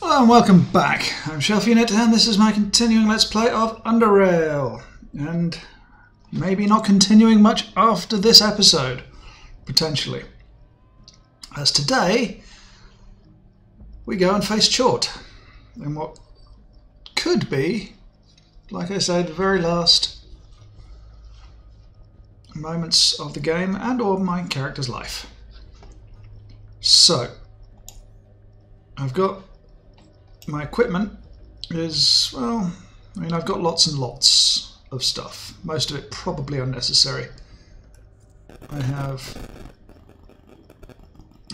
Hello and welcome back. I'm Shelf Unit and this is my continuing Let's Play of Underrail. And maybe not continuing much after this episode, potentially. As today, we go and face Tchort in what could be, like I said, the very last moments of the game and or my character's life. So, I've got my equipment is, well, I mean, I've got lots and lots of stuff. Most of it probably unnecessary. I have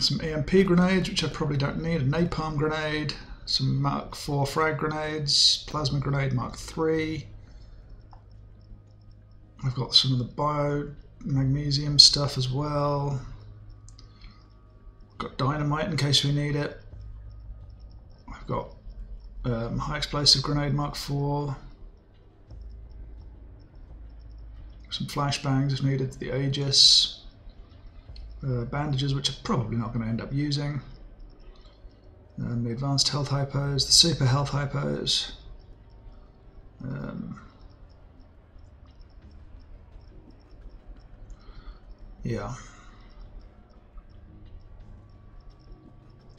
some EMP grenades, which I probably don't need, a napalm grenade, some Mark IV frag grenades, plasma grenade Mark III. I've got some of the bio magnesium stuff as well. I've got dynamite in case we need it. I've got high explosive grenade Mark IV. Some flashbangs if needed, the Aegis. Bandages, which I'm probably not going to end up using. The advanced health hypos, the super health hypos. Yeah.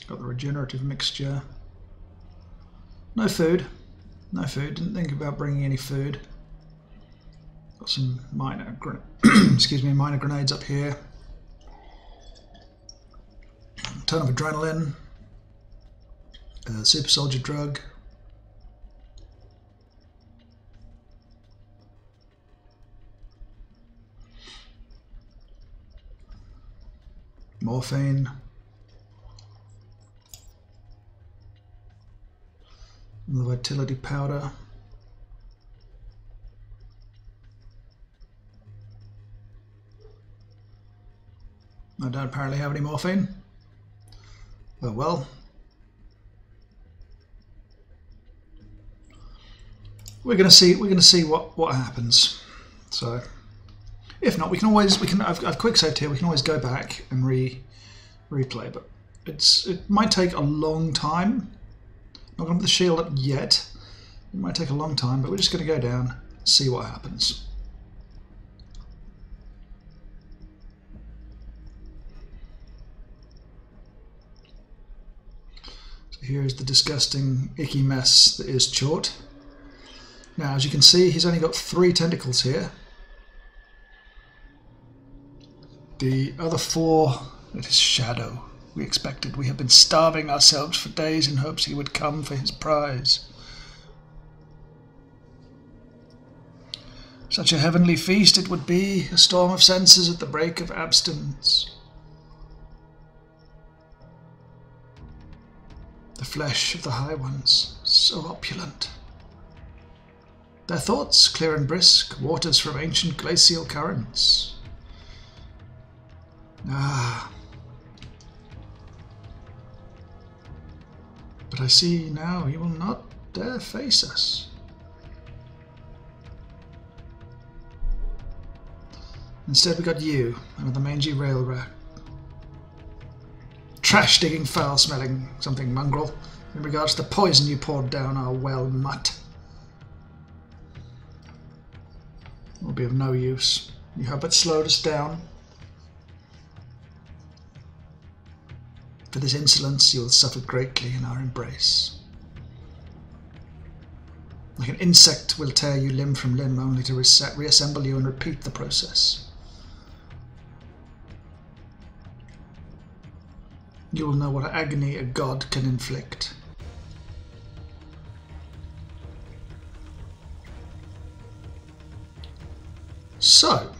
Got the regenerative mixture. No food. No food. Didn't think about bringing any food. Got some minor minor grenades up here. A ton of adrenaline. Super soldier drug. Morphine. The vitality powder. I don't apparently have any morphine. Oh well. We're gonna see what happens. So if not, I've quick saved here, we can always go back and replay, but it might take a long time. Not going to put the shield up yet. It might take a long time, but we're just going to go down and see what happens. So here's the disgusting, icky mess that is Tchort. Now, as you can see, he's only got 3 tentacles here. The other 4, it is shadow. We expected. We have been starving ourselves for days in hopes he would come for his prize. Such a heavenly feast it would be, a storm of senses at the break of abstinence. The flesh of the high ones, so opulent. Their thoughts clear and brisk, waters from ancient glacial currents. Ah. But I see now he will not dare face us. Instead we got you, another mangy rail rat. Trash-digging, foul-smelling something mongrel, in regards to the poison you poured down our well mutt. Will be of no use. You have but slowed us down. For this insolence you will suffer greatly in our embrace. Like an insect will tear you limb from limb, only to reassemble you and repeat the process. You will know what agony a god can inflict. So,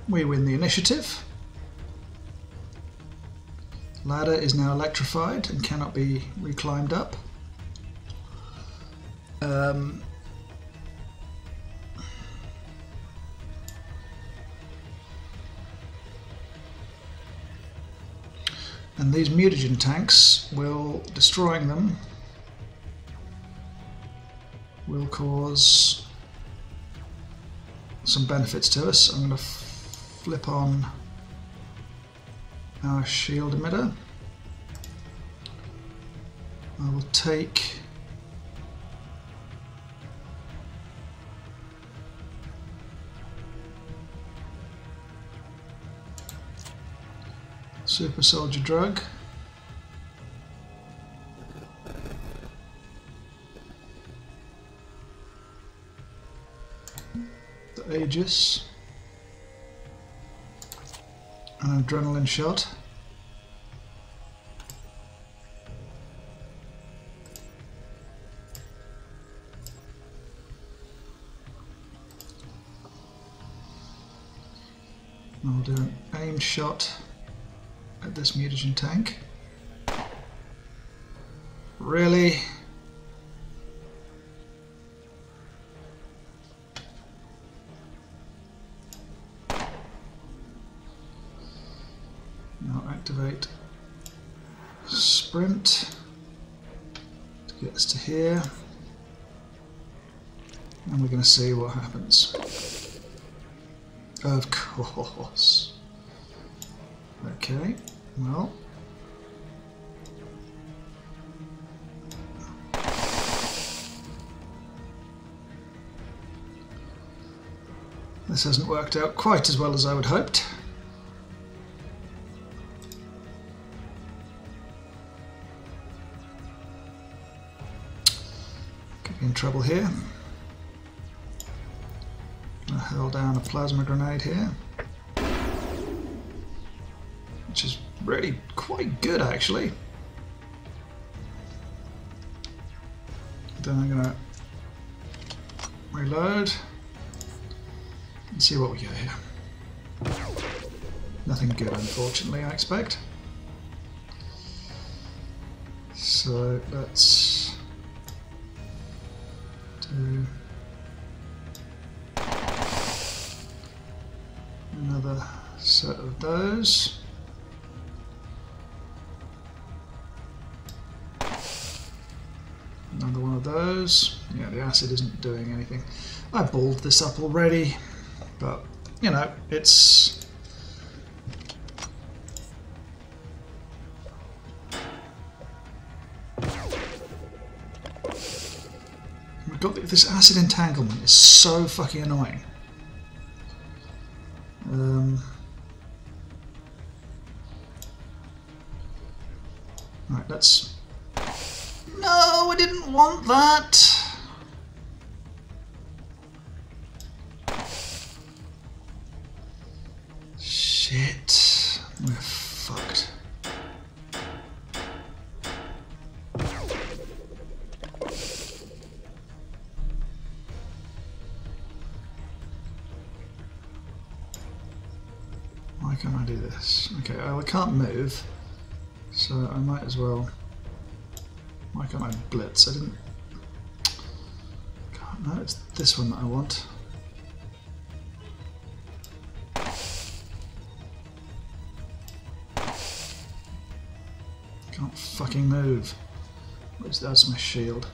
we win the initiative. Ladder is now electrified and cannot be reclimbed up. And these mutagen tanks destroying them will cause some benefits to us. I'm going to flip on our shield emitter. I will take super soldier drug. The Aegis. An adrenaline shot. I'll do an aimed shot at this mutagen tank. Really? Now activate sprint to get us to here, and we're going to see what happens. Of course. Okay, well. This hasn't worked out quite as well as I would hoped. Could be in trouble here. I'll hurl down a plasma grenade here, which is really quite good actually. Then I'm going to reload and see what we get here. Nothing good, unfortunately, I expect. So let's do another set of those. Another one of those. Yeah, the acid isn't doing anything. I balled this up already, but you know, it's we've got this acid entanglement is so fucking annoying. Right, let's. No, I didn't want that. Shit, we're fucked. Why can't I do this? Okay, well, I can't move, so I might as well. Why can't I blitz? I didn't. God, no, it's this one that I want. Can't fucking move. That's my shield.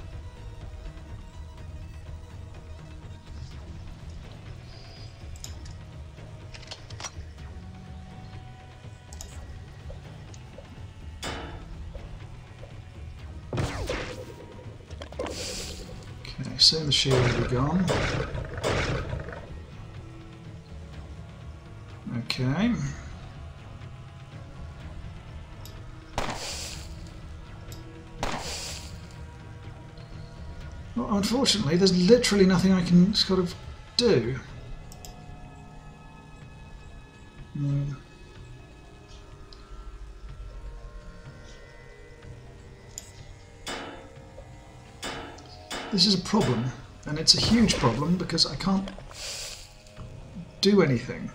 Okay, soon the shield will be gone. Okay. Well, unfortunately, there's literally nothing I can sort of do. This is a problem, and it's a huge problem because I can't do anything.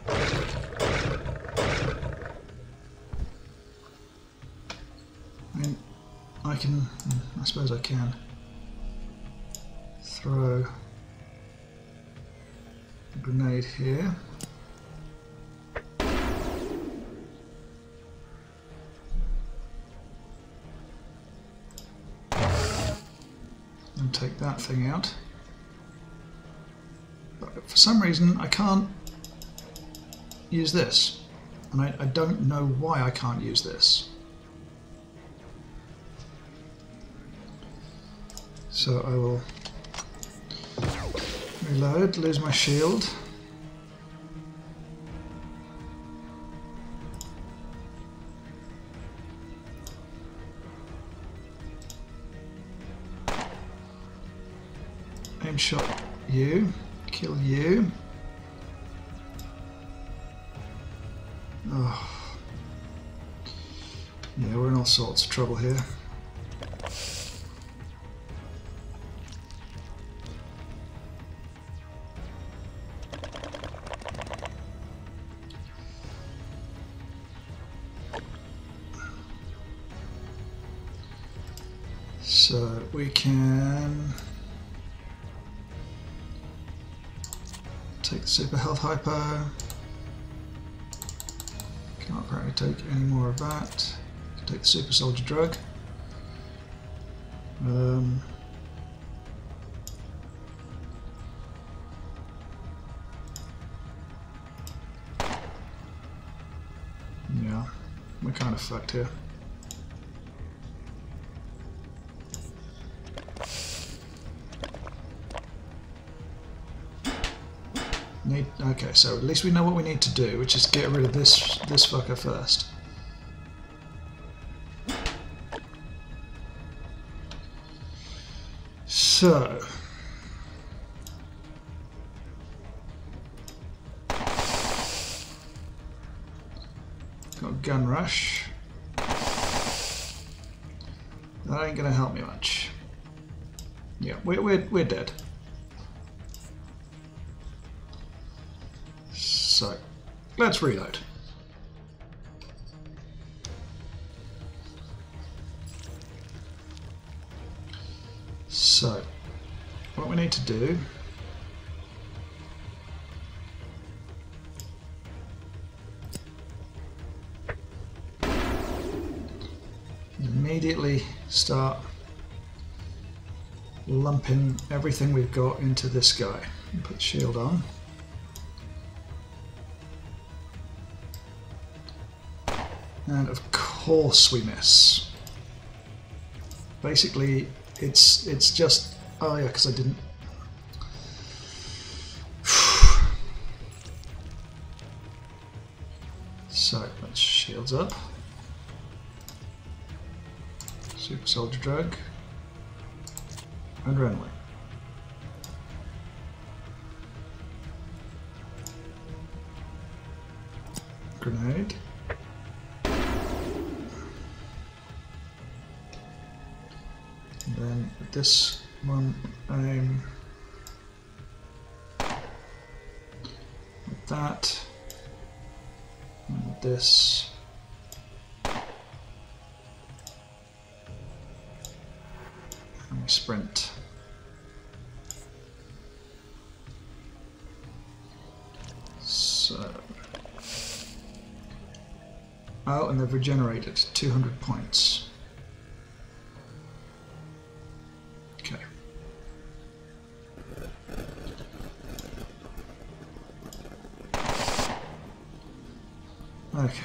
I mean, I can, I suppose I can throw a grenade here. And take that thing out. But for some reason I can't use this. and I don't know why I can't use this. So I will reload, lose my shield. Aim shot you, kill you. Oh. Yeah, we're in all sorts of trouble here. So we can take the super health hypo. Can't apparently take any more of that. Can take the super soldier drug. Yeah, we're kind of fucked here. Okay, so at least we know what we need to do, which is get rid of this fucker first. So got gun rush. That ain't gonna help me much. Yeah, we're dead. So, let's reload. So, what we need to do is immediately start lumping everything we've got into this guy. Put the shield on. And of course we miss. Basically, it's just... Oh yeah, because I didn't... So, let's shields up. Super soldier drug. Adrenaline. Grenade. And then with this one, aim with that, and with this. And we sprint. So. Oh, and they've regenerated 200 points. Okay. Okay.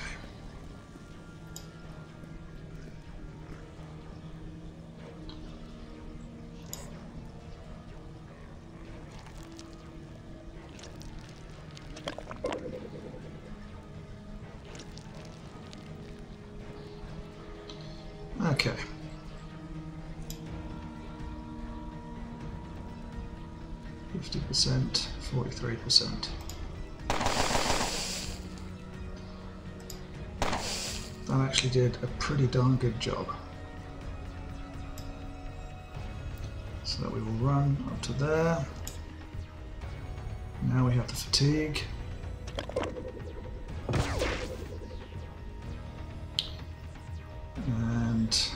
Okay. %, 43%. That actually did a pretty darn good job. So we will run up to there. Now we have the fatigue. And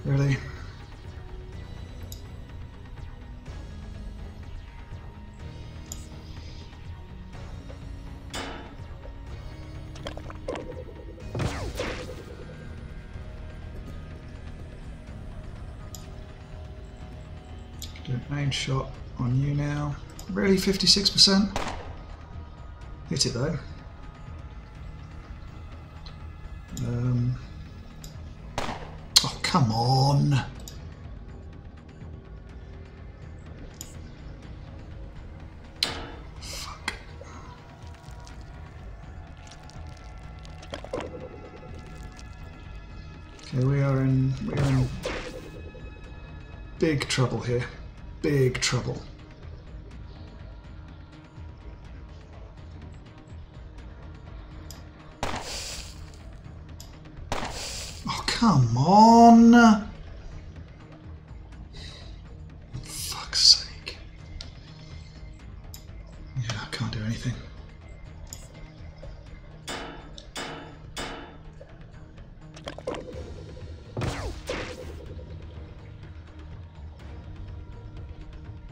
really? Do an aim shot on you now. Really, 56%? Hit it though. Oh, come on. Fuck. Okay, we're in big trouble here. Big trouble. Oh, come on! Fuck's sake. Yeah, I can't do anything.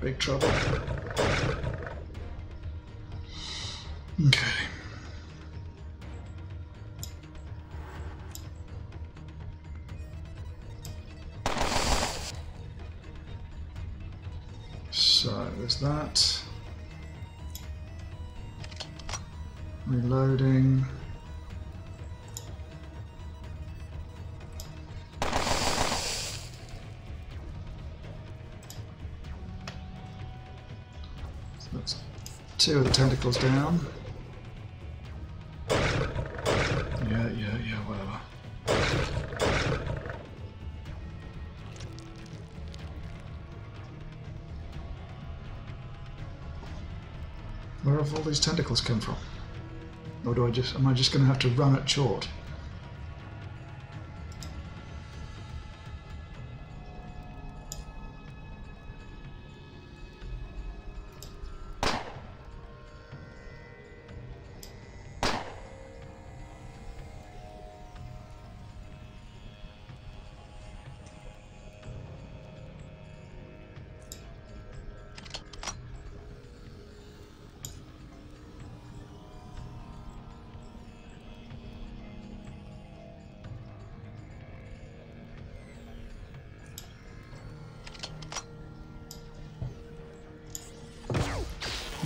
Big trouble. Okay. So there's that. Reloading. So that's 2 of the tentacles down. Yeah, whatever. Where have all these tentacles come from? Or am I just going to have to run at Tchort?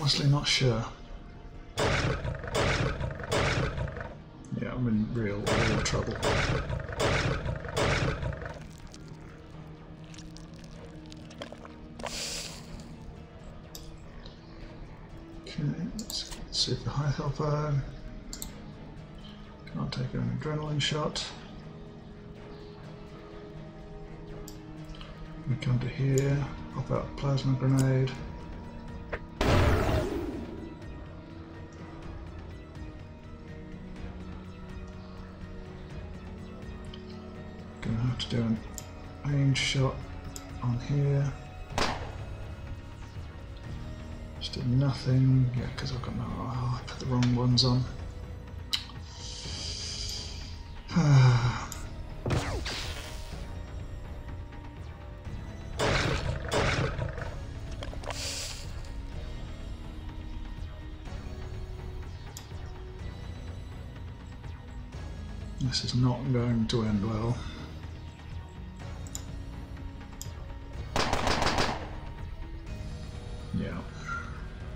Honestly, not sure. Yeah, I'm in real trouble. Okay, let's see if the high health iron. Can't take an adrenaline shot. We come to here, pop out a plasma grenade. Gonna have to do an range shot on here. Just did nothing. Yeah, because I've got no. Oh, I put the wrong ones on. This is not going to end well. Yeah,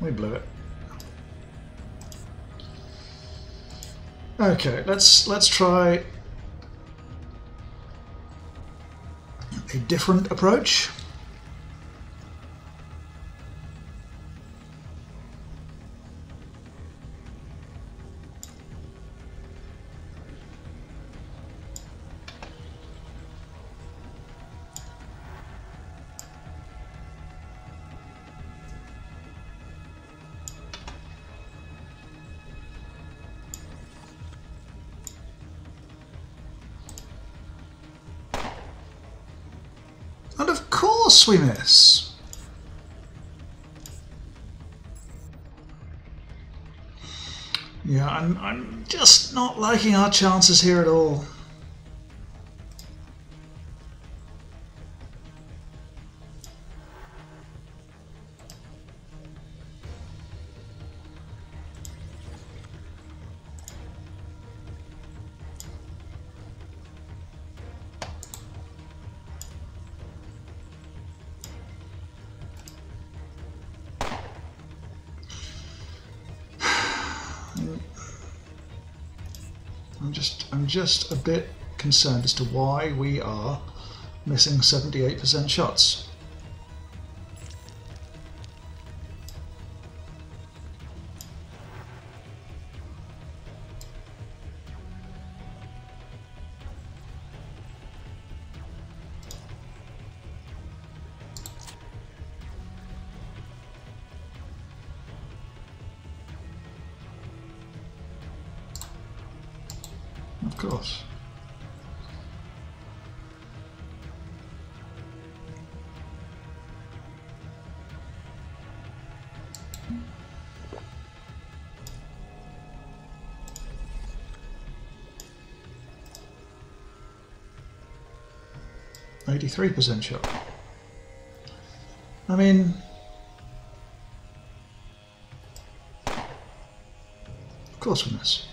we blew it. Okay, let's try a different approach. And of course we miss. Yeah, I'm just not liking our chances here at all. I'm just a bit concerned as to why we are missing 78% shots. Of course. %83 shot. I mean, of course we miss.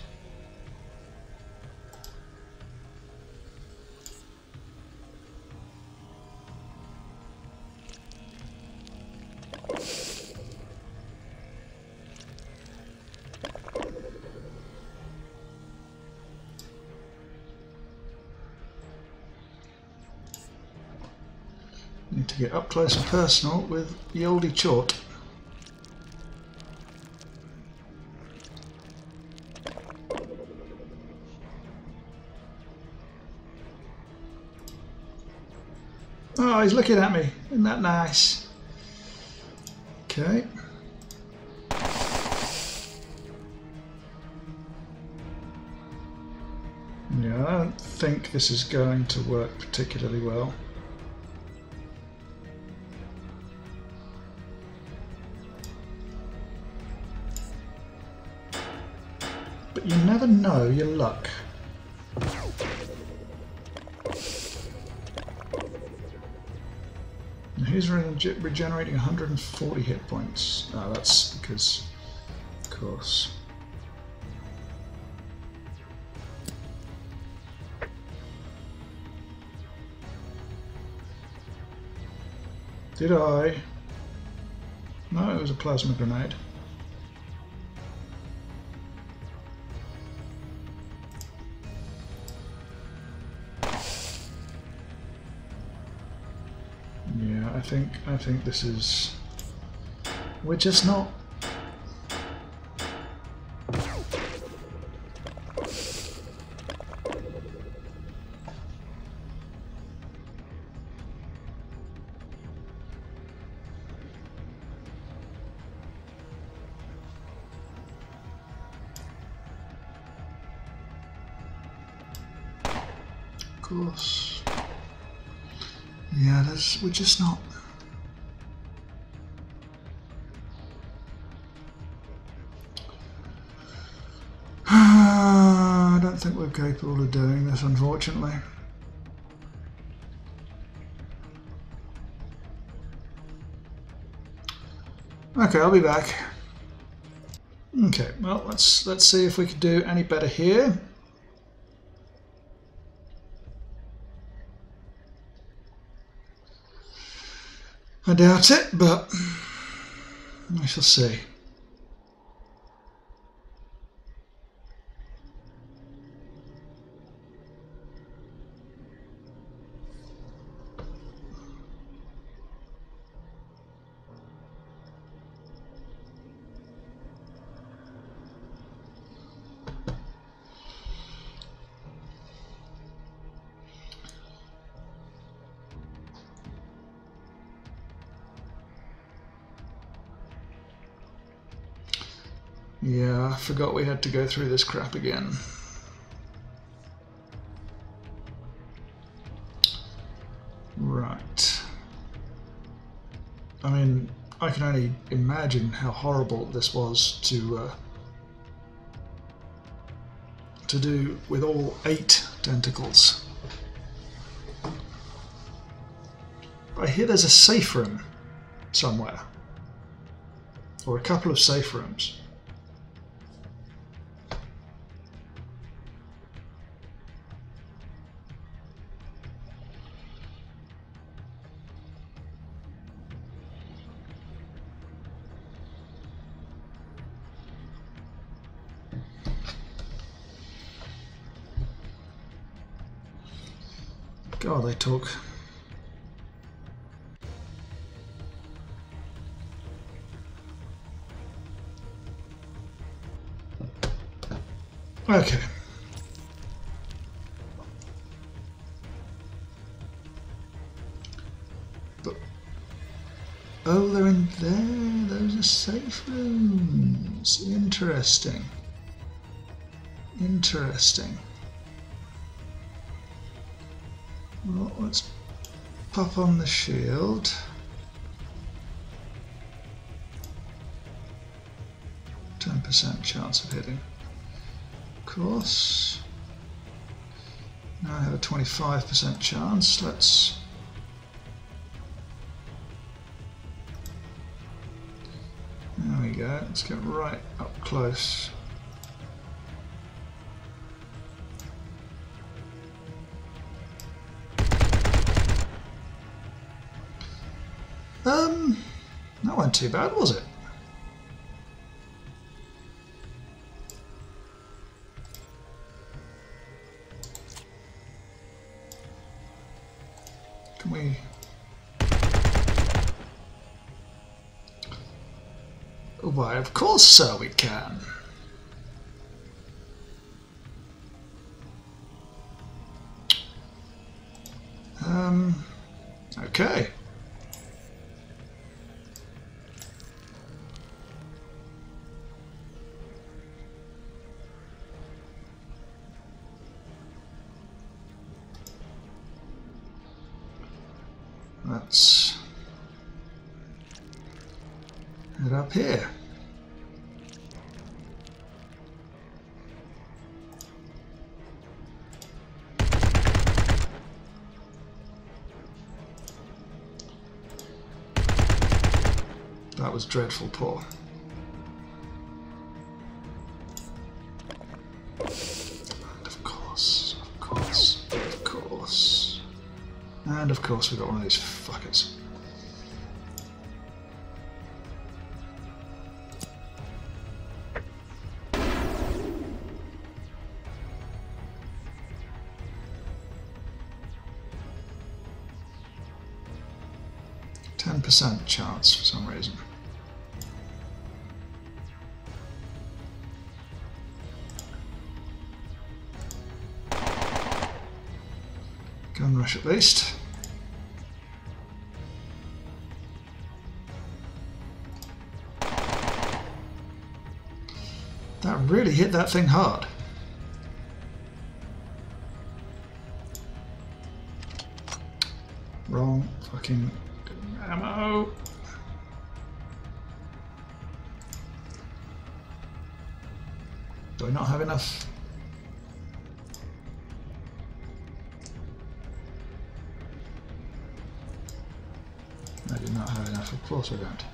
Need to get up close and personal with the oldie Tchort. Oh, he's looking at me. Isn't that nice? Okay. Yeah, I don't think this is going to work particularly well. But you never know your luck. Now he's regenerating 140 hit points. Oh, that's because, of course. Did I? No, it was a plasma grenade. Yeah, I think this is. We're just not. Of course. Yeah, we're just not. I don't think we're capable of doing this, unfortunately. Okay, I'll be back. Okay, well, let's see if we can do any better here. I doubt it, but I shall see. Yeah, I forgot we had to go through this crap again. Right. I mean, I can only imagine how horrible this was to do with all 8 tentacles. I hear there's a safe room somewhere, or a couple of safe rooms. God, they talk. Okay. But, oh, they're in there. Those are safe rooms. Interesting. Interesting. Well, let's pop on the shield. %10 chance of hitting. Of course. Now I have a 25% chance. Let's. There we go. Let's get right up close. That wasn't too bad, was it? Can we? Why, of course, sir, we can. Okay. Let's head up here. That was dreadful poor. And of course, of course, of course. And of course we've got one of these fuckers. %10 chance for some reason. Gun rush at least. That really hit that thing hard. Wrong fucking ammo. Do I not have enough? I do not have enough. Of course I don't.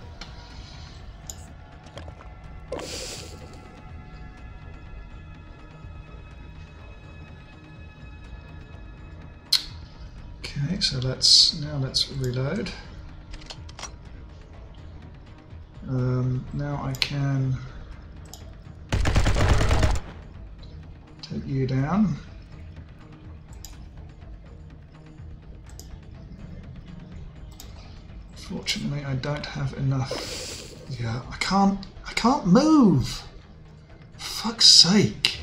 Okay, so let's reload. Now I can take you down. Fortunately, I don't have enough. Yeah, I can't move. For fuck's sake.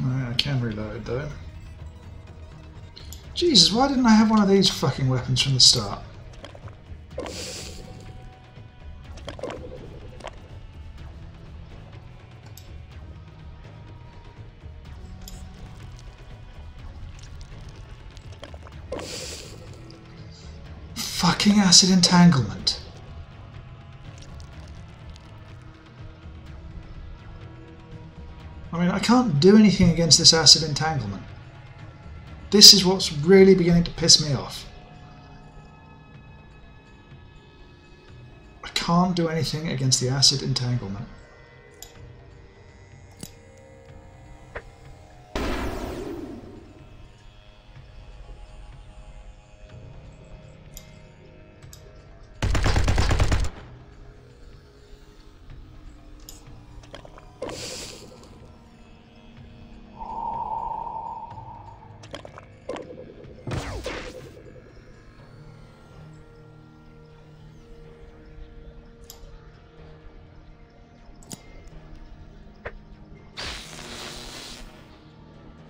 I can reload though. Jesus, why didn't I have one of these fucking weapons from the start? Fucking acid entanglement. I mean, I can't do anything against this acid entanglement. This is what's really beginning to piss me off. can't do anything against the acid entanglement.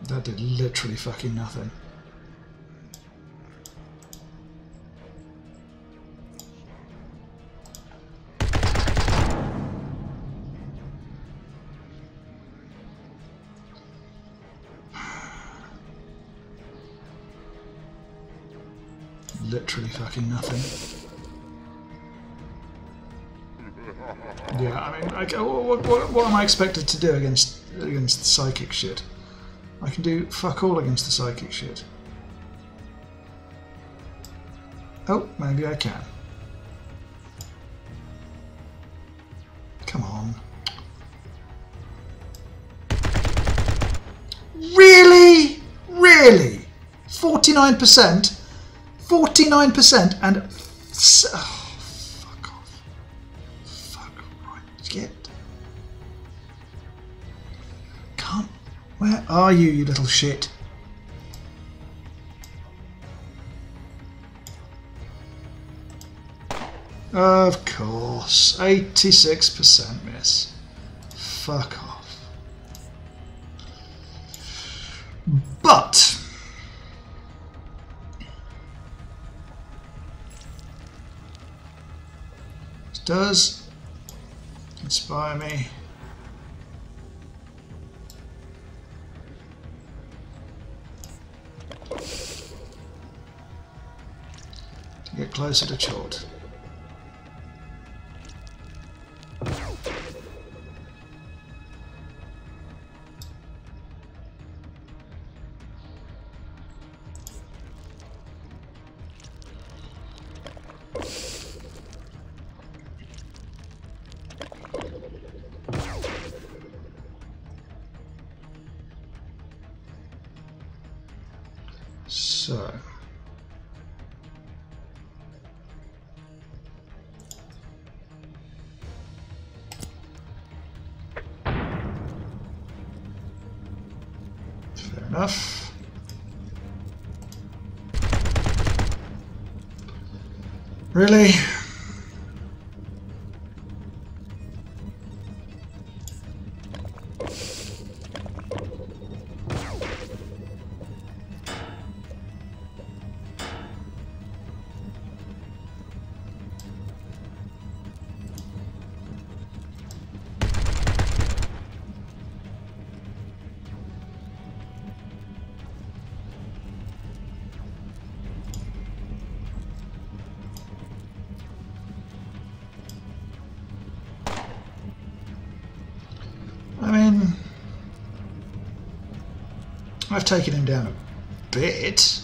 That did literally fucking nothing. Literally fucking nothing. Yeah, I mean, what am I expected to do against the psychic shit? I can do fuck all against the psychic shit. Oh, maybe I can. Come on. Really? Really? 49%? 49% and... Oh, fuck off. Fuck right. Get... Can't... Where are you, you little shit? Of course. 86% miss. Fuck off. But... this does inspire me to get closer to Tchort. So, fair enough. Really? I mean, I've taken him down a bit.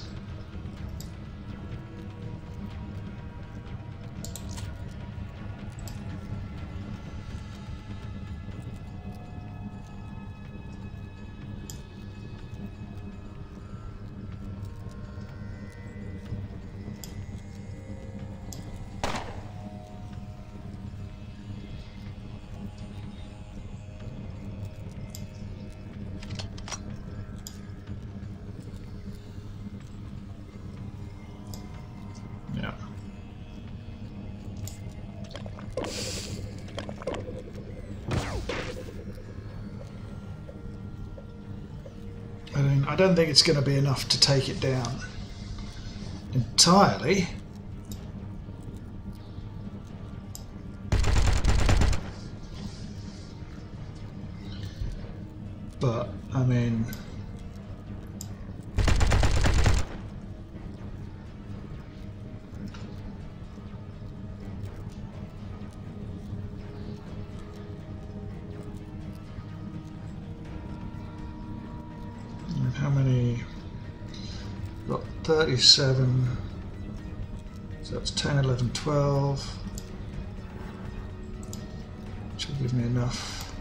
Yeah. I mean, I don't think it's going to be enough to take it down entirely. But, I mean... how many? Got 37. So that's 10, 11, 12. which will give me enough.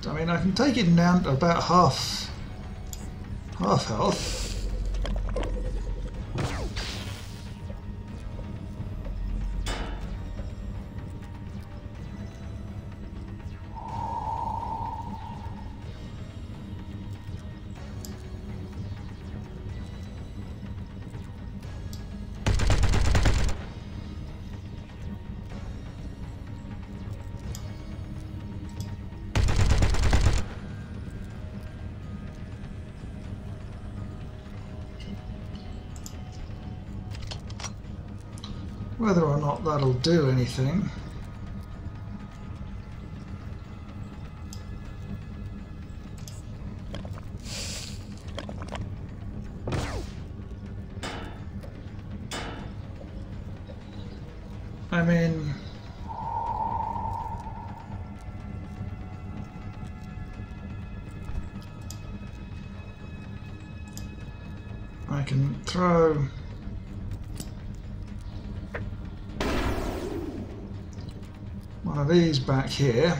I mean, I can take it down to about half health. Whether or not that'll do anything. I mean, I can throw one of these back here.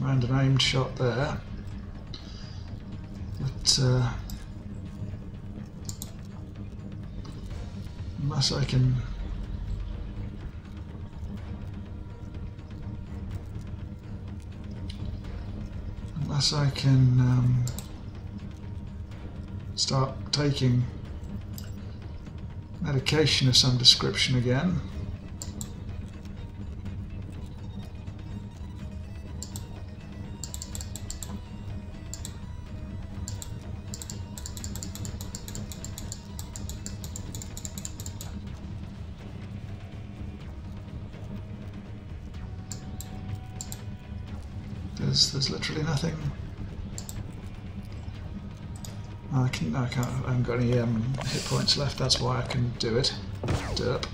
And an aimed shot there. But unless I can start taking medication of some description again. There's literally nothing. I haven't got any hit points left, that's why I can do it. Derp.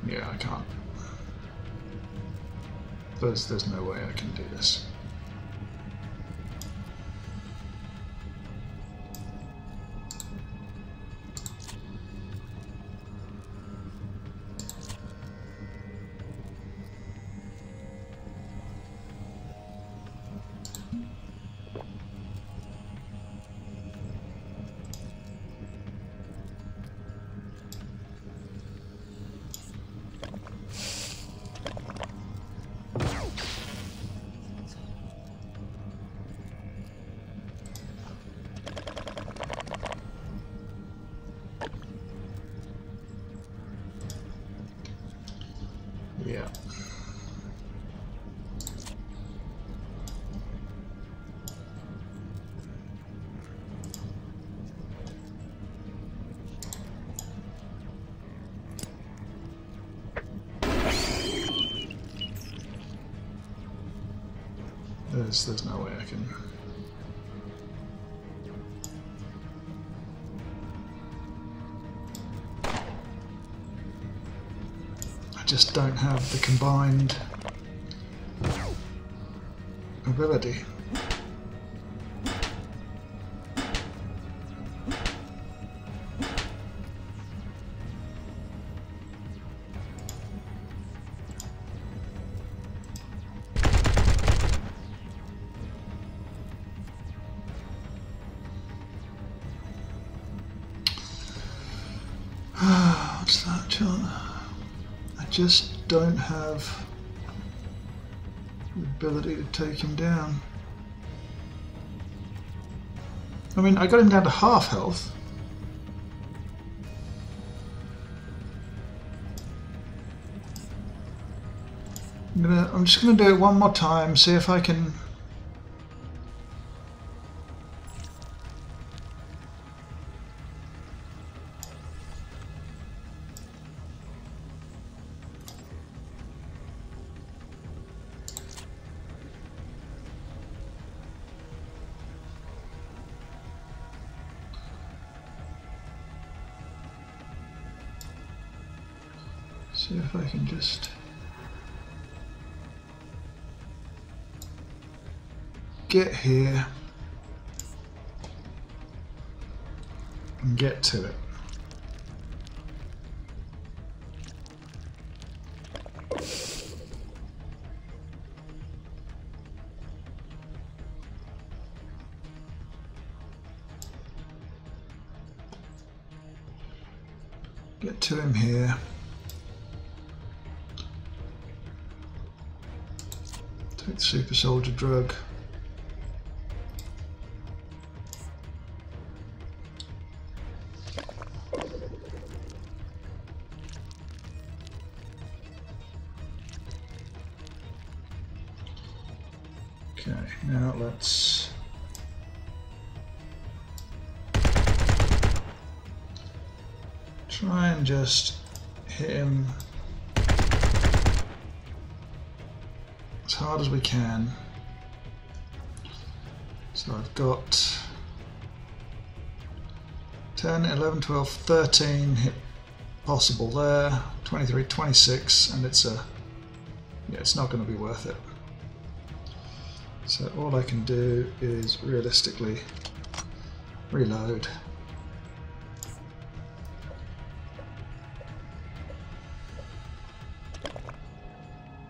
Yeah, I can't. There's no way I can do this. Yeah. There's no way I can. I just don't have the combined ability. What's that, Tchort? I just don't have the ability to take him down. I mean, I got him down to half health. I'm just gonna do it one more time, see if I can. See if I can just get here and get to it. Get to him here. Take the super soldier drug. Okay, now let's try and just hit him as hard as we can. So I've got 10, 11, 12, 13 hit possible there, 23, 26, and it's not going to be worth it. So all I can do is realistically reload.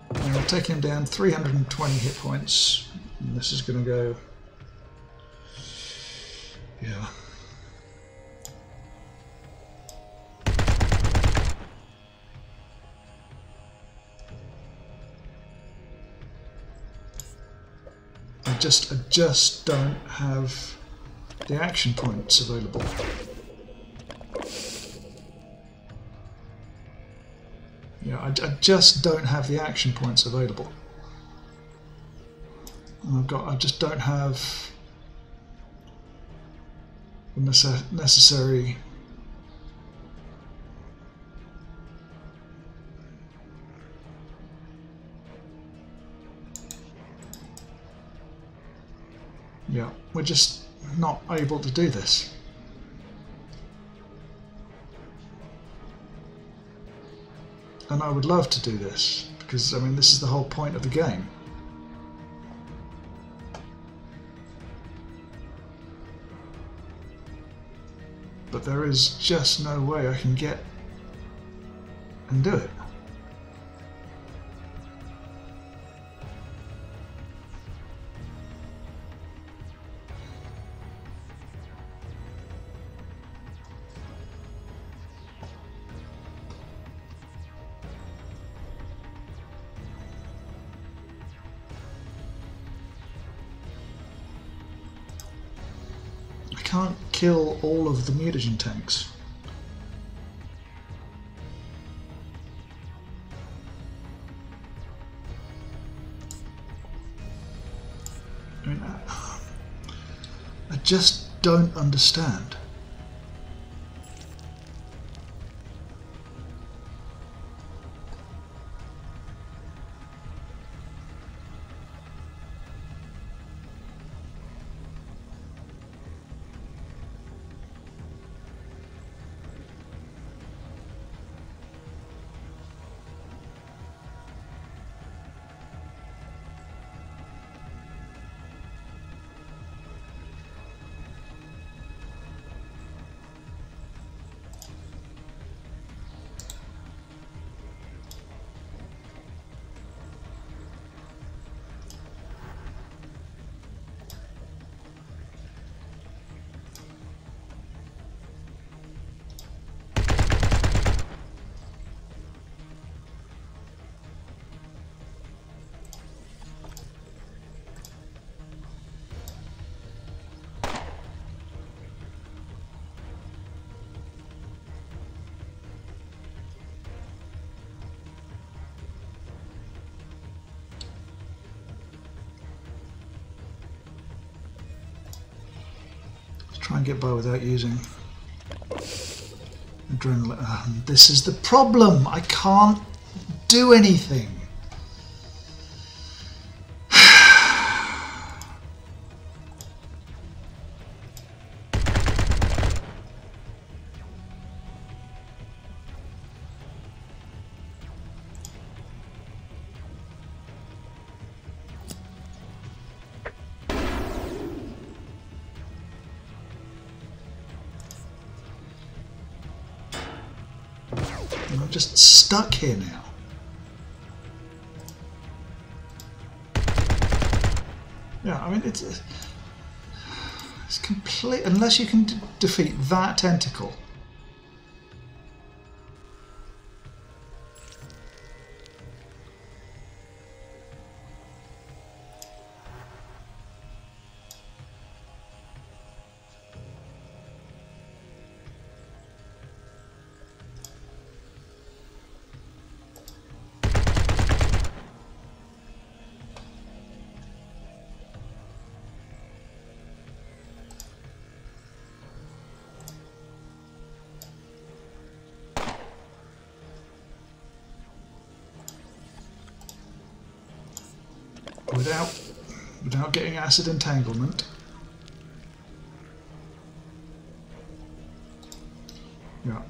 And I'll take him down 320 hit points. And this is going to go, yeah. I just don't have the action points available. Yeah, I just don't have the action points available. And I just don't have the necessary yeah, we're just not able to do this. And I would love to do this, because I mean this is the whole point of the game. But there is just no way I can get and do it. I can't kill all of the mutagen tanks. I mean, I just don't understand. Try and get by without using adrenaline. This is the problem. I can't do anything. just stuck here now. Yeah, I mean, it's complete, unless you can defeat that tentacle. Without getting acid entanglement. Yeah,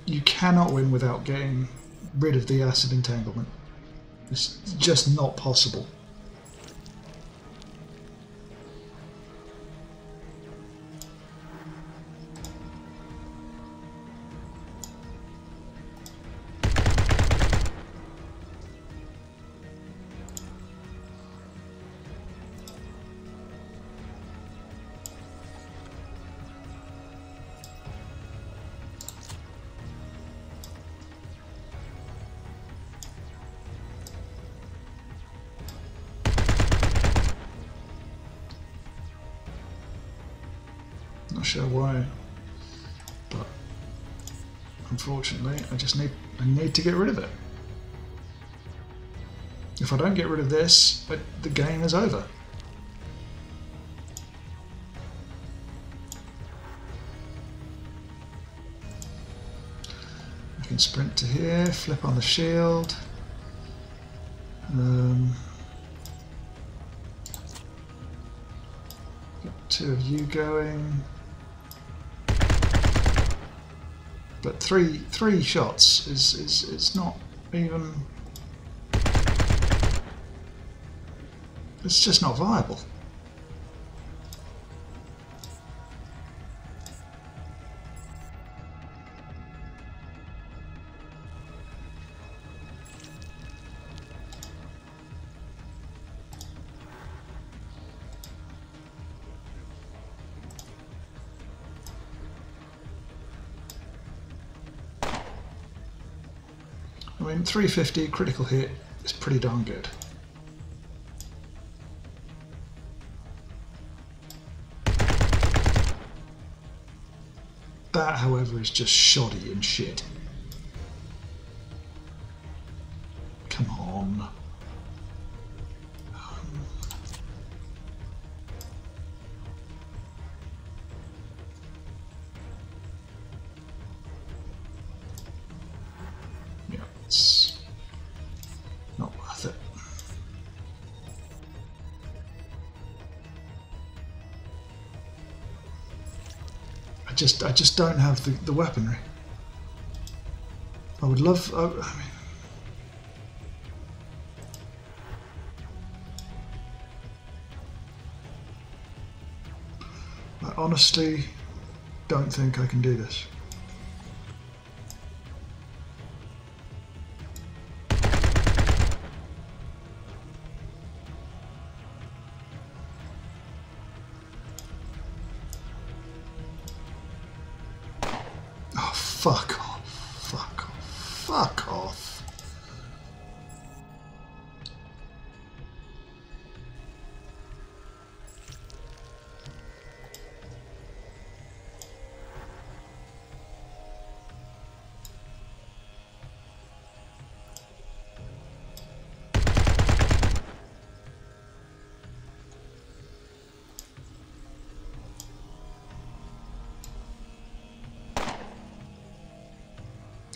you cannot win without getting rid of the acid entanglement. It's just not possible. Not sure why, but unfortunately I need to get rid of it. If I don't get rid of this, the game is over. I can sprint to here, flip on the shield. Get two of you going. But three shots is not even. It's just not viable. I mean, 350 critical hit is pretty darn good. That, however, is just shoddy and shit. Come on. Yeah, it's not worth it. I just don't have the weaponry. I would love. I mean, I honestly don't think I can do this. Fuck off. Fuck off. Fuck off.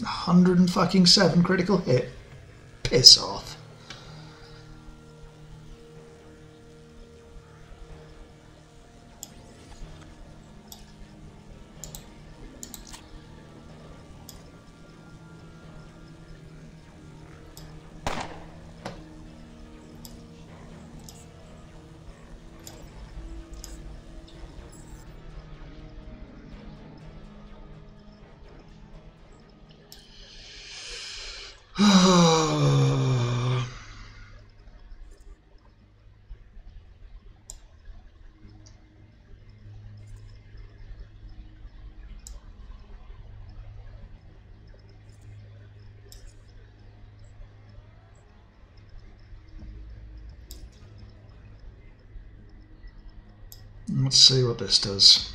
$107 critical hit. Piss off. Let's see what this does.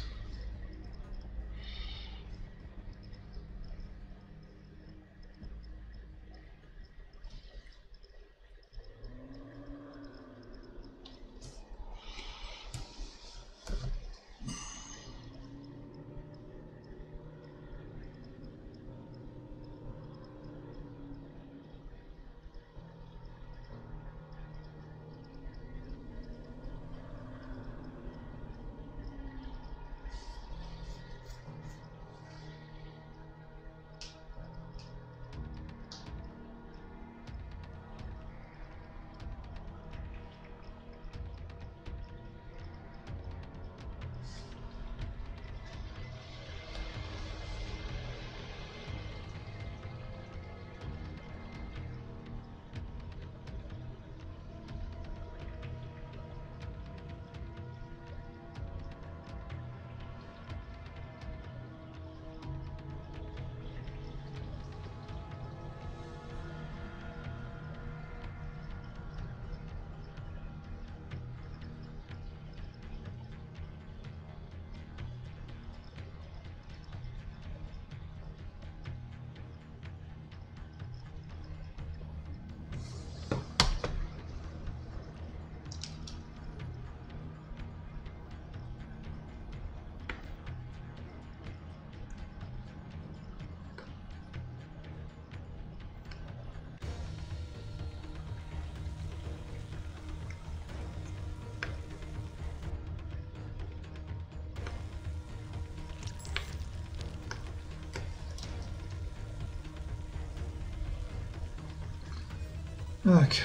Okay,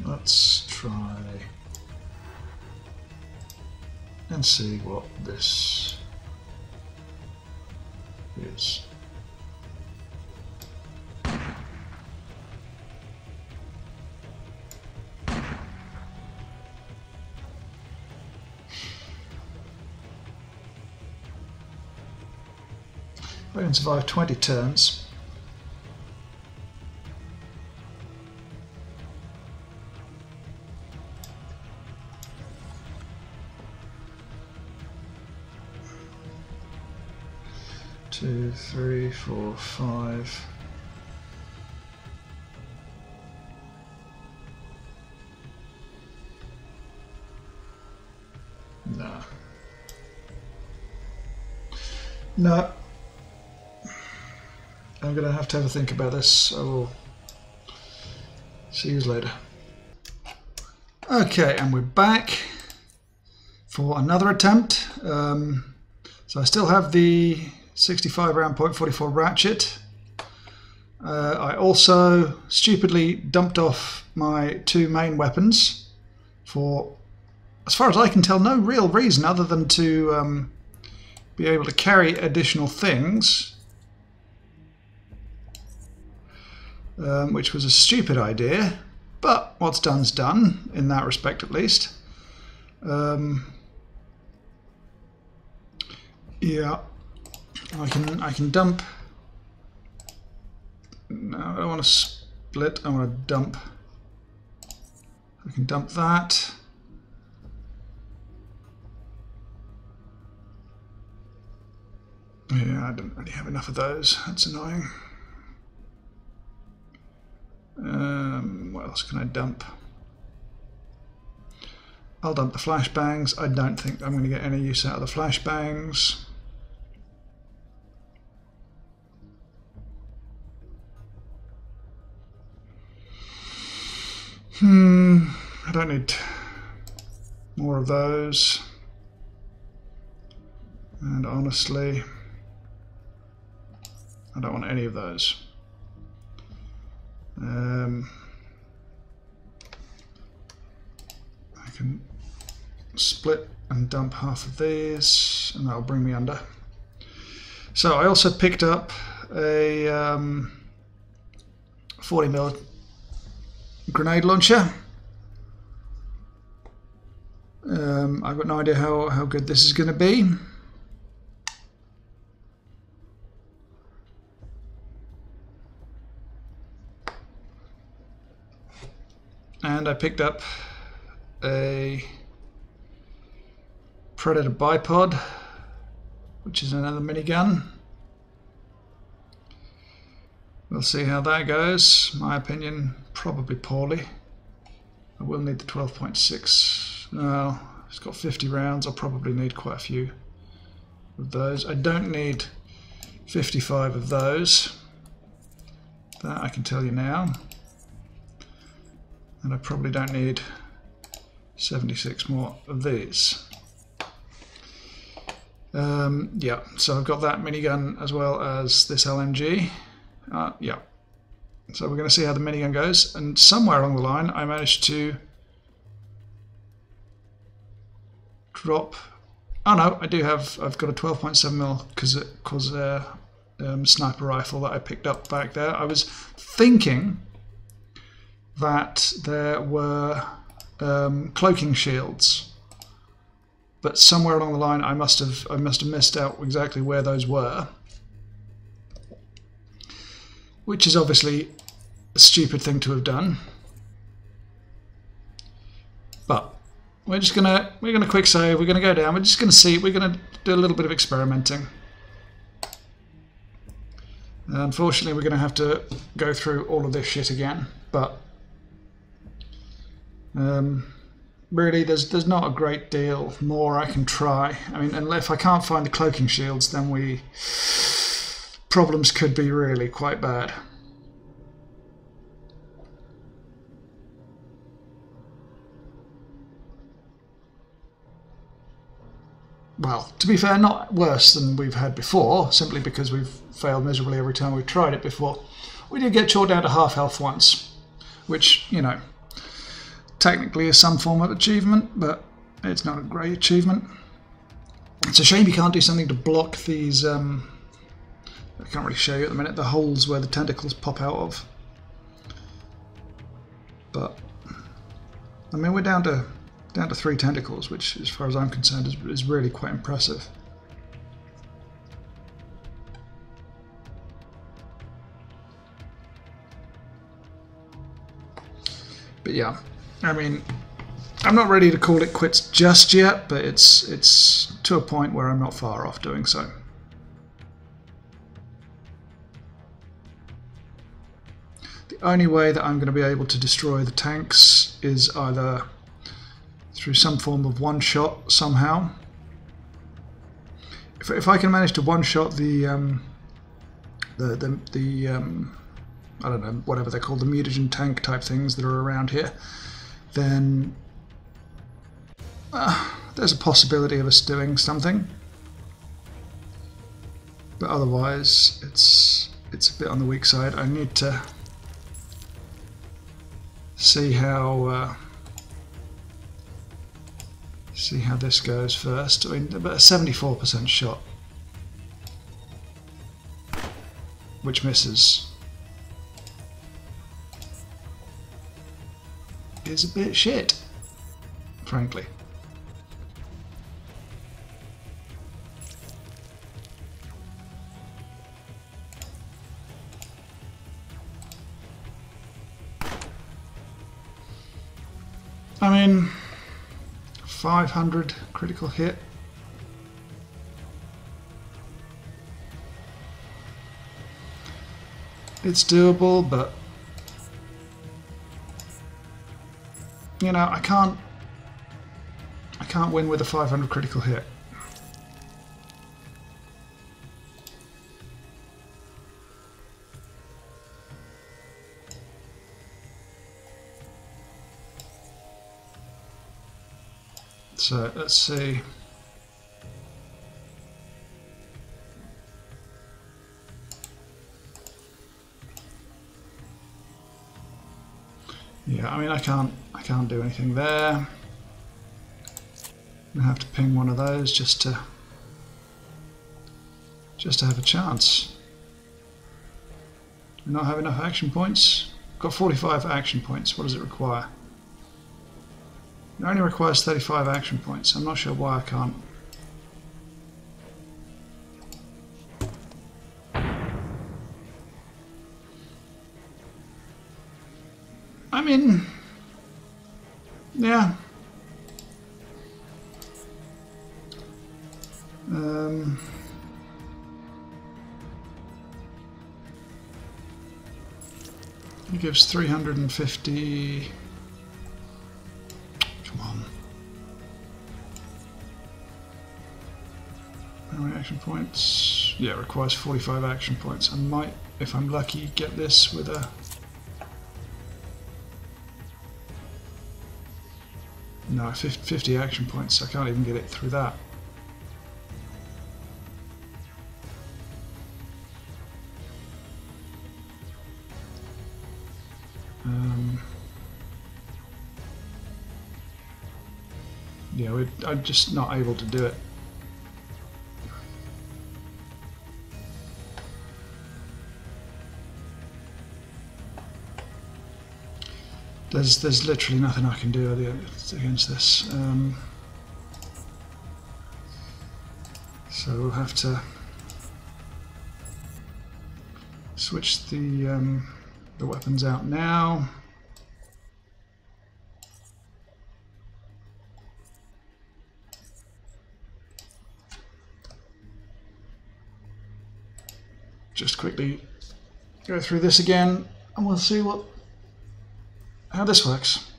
let's try and see what this is. I can survive 20 turns. Two, three, four, five. No. No. I'm going to have a think about this. I will see you later. Okay, and we're back for another attempt. So I still have the 65 round .44 ratchet. I also stupidly dumped off my two main weapons for, as far as I can tell, no real reason other than to be able to carry additional things, which was a stupid idea, but what's done's done in that respect at least. Yeah. I can dump. No, I don't want to split. I want to dump. I can dump that. Yeah, I don't really have enough of those. That's annoying. What else can I dump? I'll dump the flashbangs. I don't think I'm going to get any use out of the flashbangs. I don't need more of those. And honestly, I don't want any of those. I can split and dump half of these, and that'll bring me under. So I also picked up a 40mm grenade launcher. I've got no idea how good this is going to be. And I picked up a Predator bipod, which is another minigun. We'll see how that goes. My opinion, probably poorly. I will need the 12.6. Well, it's got 50 rounds. I'll probably need quite a few of those. I don't need 55 of those. That I can tell you now. And I probably don't need 76 more of these. Yeah, so I've got that minigun as well as this LMG. Yeah, so we're going to see how the minigun goes. And somewhere along the line, I managed to drop. Oh no, I do have. I've got a 12.7mm sniper rifle that I picked up back there. I was thinking that there were cloaking shields, but somewhere along the line I must have missed out exactly where those were, which is obviously a stupid thing to have done. But we're gonna quick save. We're gonna go down. We're just gonna see. We're gonna do a little bit of experimenting. Unfortunately, we're gonna have to go through all of this shit again, but. Really, there's not a great deal more I can try. I mean, and if I can't find the cloaking shields, then problems could be really quite bad. Well, to be fair, not worse than we've had before, simply because we've failed miserably every time we've tried it before. We did get Tchort down to half health once, which, you know, technically is some form of achievement, but it's not a great achievement. It's a shame you can't do something to block these, I can't really show you at the minute, the holes where the tentacles pop out of. But, I mean, we're down to 3 tentacles, which, as far as I'm concerned, is really quite impressive. But yeah. I mean, I'm not ready to call it quits just yet, but it's to a point where I'm not far off doing so. The only way that I'm going to be able to destroy the tanks is either through some form of one-shot somehow. If I can manage to one-shot the I don't know, whatever they're called, the mutagen tank type things that are around here, then there's a possibility of us doing something. But otherwise, it's a bit on the weak side. I need to see how this goes first. I mean, about a 74% shot, which misses, is a bit shit, frankly. I mean, 500 critical hit. It's doable, but you know, I can't win with a 500 critical hit. So let's see. Yeah, I mean, I can't do anything there. I'm gonna have to ping one of those just to have a chance. Not have enough action points. Got 45 action points. What does it require? It only requires 35 action points. I'm not sure why I can't. I mean, yeah. It gives 350. Come on. How many action points? Yeah, it requires 45 action points. I might, if I'm lucky, get this with a. No, 50 action points. I can't even get it through that. Yeah, I'm just not able to do it. There's literally nothing I can do against this. So we'll have to switch the weapons out now. Just quickly go through this again, and we'll see how this works.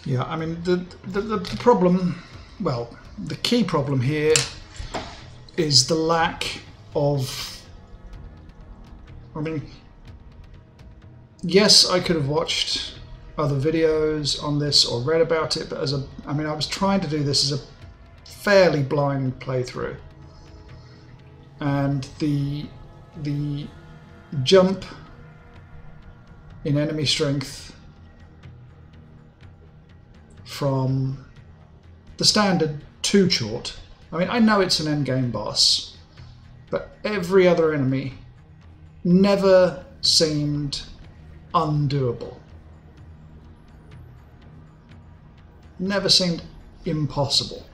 Yeah, I mean, the problem, well, the key problem here is the lack of, I mean, yes, I could have watched other videos on this or read about it, but I was trying to do this as a fairly blind playthrough. And the jump in enemy strength from the standard to Tchort. I mean, I know it's an endgame boss, but every other enemy never seemed undoable. Never seemed impossible,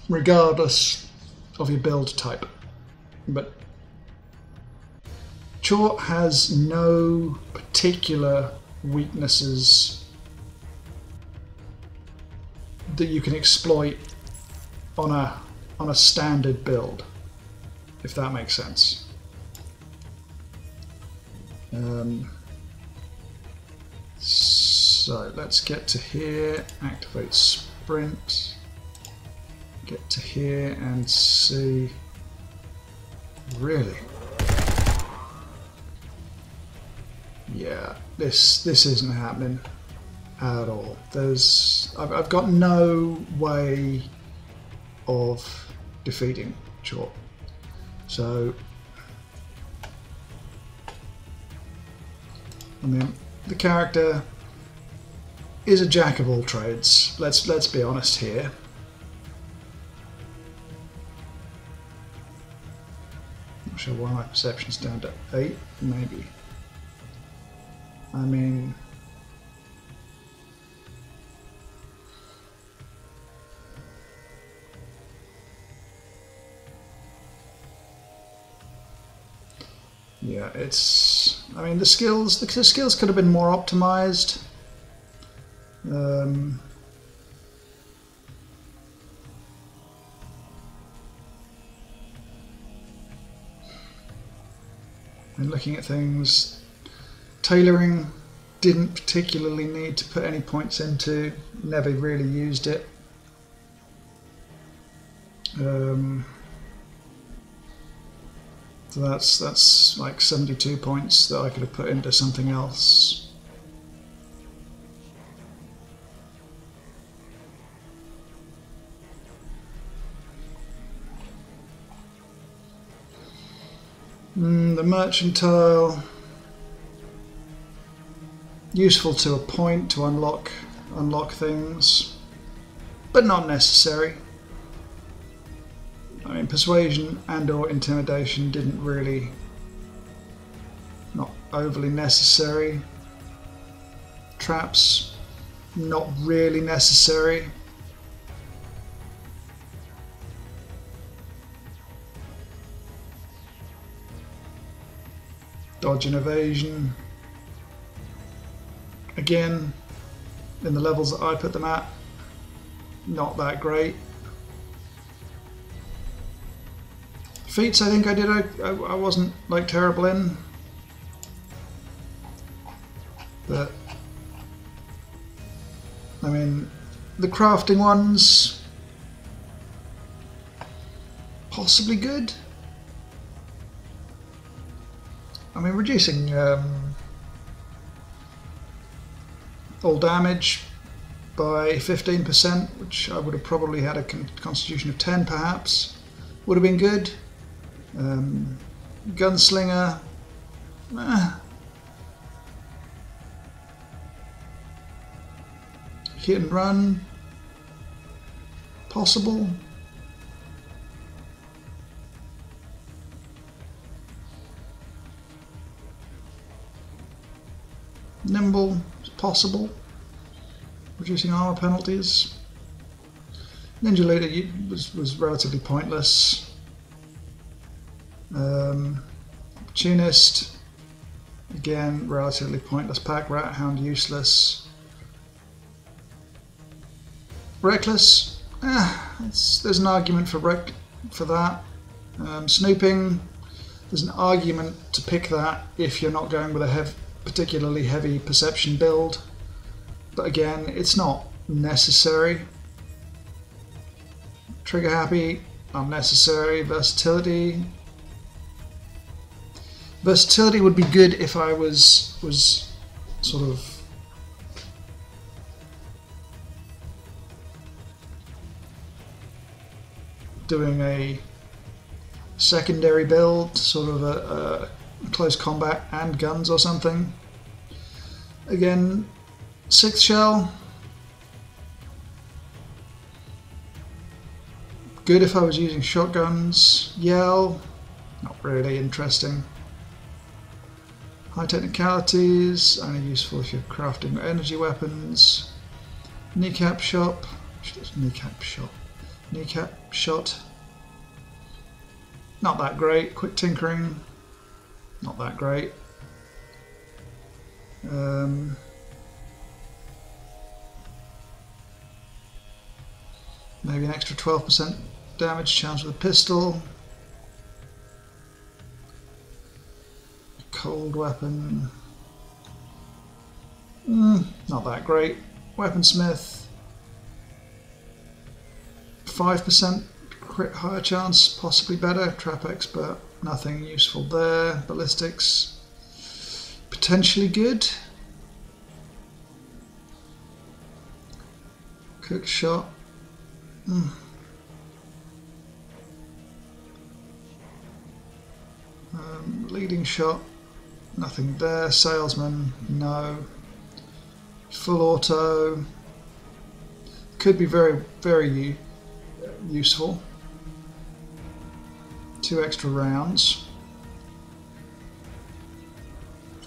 regardless of your build type. But Tchort has no particular weaknesses that you can exploit on a standard build, if that makes sense. So let's get to here, activate sprint, get to here and see. Really? Yeah, this isn't happening at all. I've got no way of defeating Tchort. So I mean, the character is a jack of all trades. Let's be honest here. Not sure why my perception's down to 8, maybe. I mean, yeah, it's. I mean, the skills could have been more optimized. And looking at things, tailoring didn't particularly need to put any points into. Never really used it. So that's like 72 points that I could have put into something else. The mercantile, useful to a point to unlock things, but not necessary. I mean, persuasion and or intimidation didn't really, not overly necessary. Traps, not really necessary. Dodge and evasion. Again, in the levels that I put them at, not that great. Feats, I think I did. I wasn't like terrible in, but I mean, the crafting ones possibly good. I mean, reducing all damage by 15%, which I would have probably had a constitution of 10 perhaps, would have been good. Gunslinger, hit and run, possible. Nimble, possible. Reducing armor penalties. Ninja Leader was relatively pointless. Opportunist, again, relatively pointless. Pack Rat, Hound, useless. Reckless, there's an argument for that. Snooping, there's an argument to pick that if you're not going with a particularly heavy perception build, but again, it's not necessary. Trigger happy, unnecessary. Versatility would be good if I was sort of doing a secondary build, sort of a close combat and guns or something. Again, 6th shell, good if I was using shotguns. Yell, not really interesting. High technicalities, only useful if you're crafting energy weapons. Kneecap shot, not that great. Quick tinkering, not that great. Maybe an extra 12% damage chance with a pistol. Cold weapon, not that great. Weaponsmith, 5% crit higher chance, possibly better. Trap expert, nothing useful there. Ballistics, potentially good. Cook shot, leading shot, nothing there. Salesman, no. Full auto, could be very, very useful. 2 extra rounds.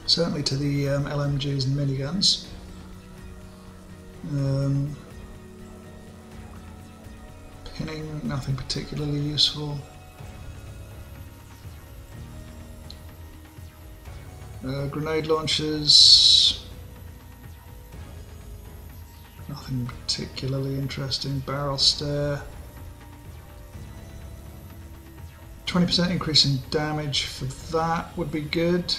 Certainly to the LMGs and miniguns. Pinning, nothing particularly useful. Grenade launchers, nothing particularly interesting. Barrel stare, 20% increase in damage for that would be good.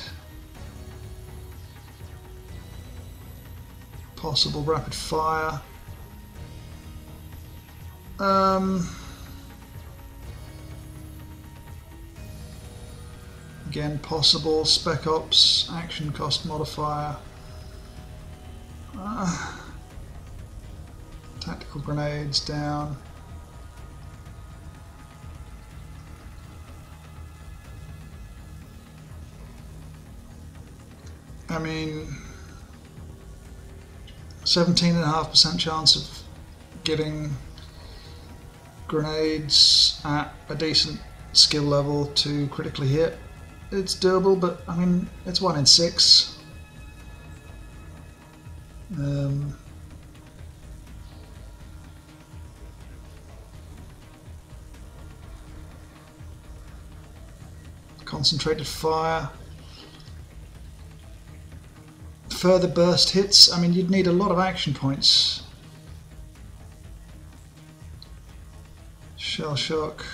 Possible rapid fire. Again, possible. Spec Ops, action cost modifier. Tactical grenades down. I mean, 17.5% chance of getting grenades at a decent skill level to critically hit. It's doable, but I mean, it's 1 in 6. Concentrated fire. Further burst hits, I mean, you'd need a lot of action points. Shell shock.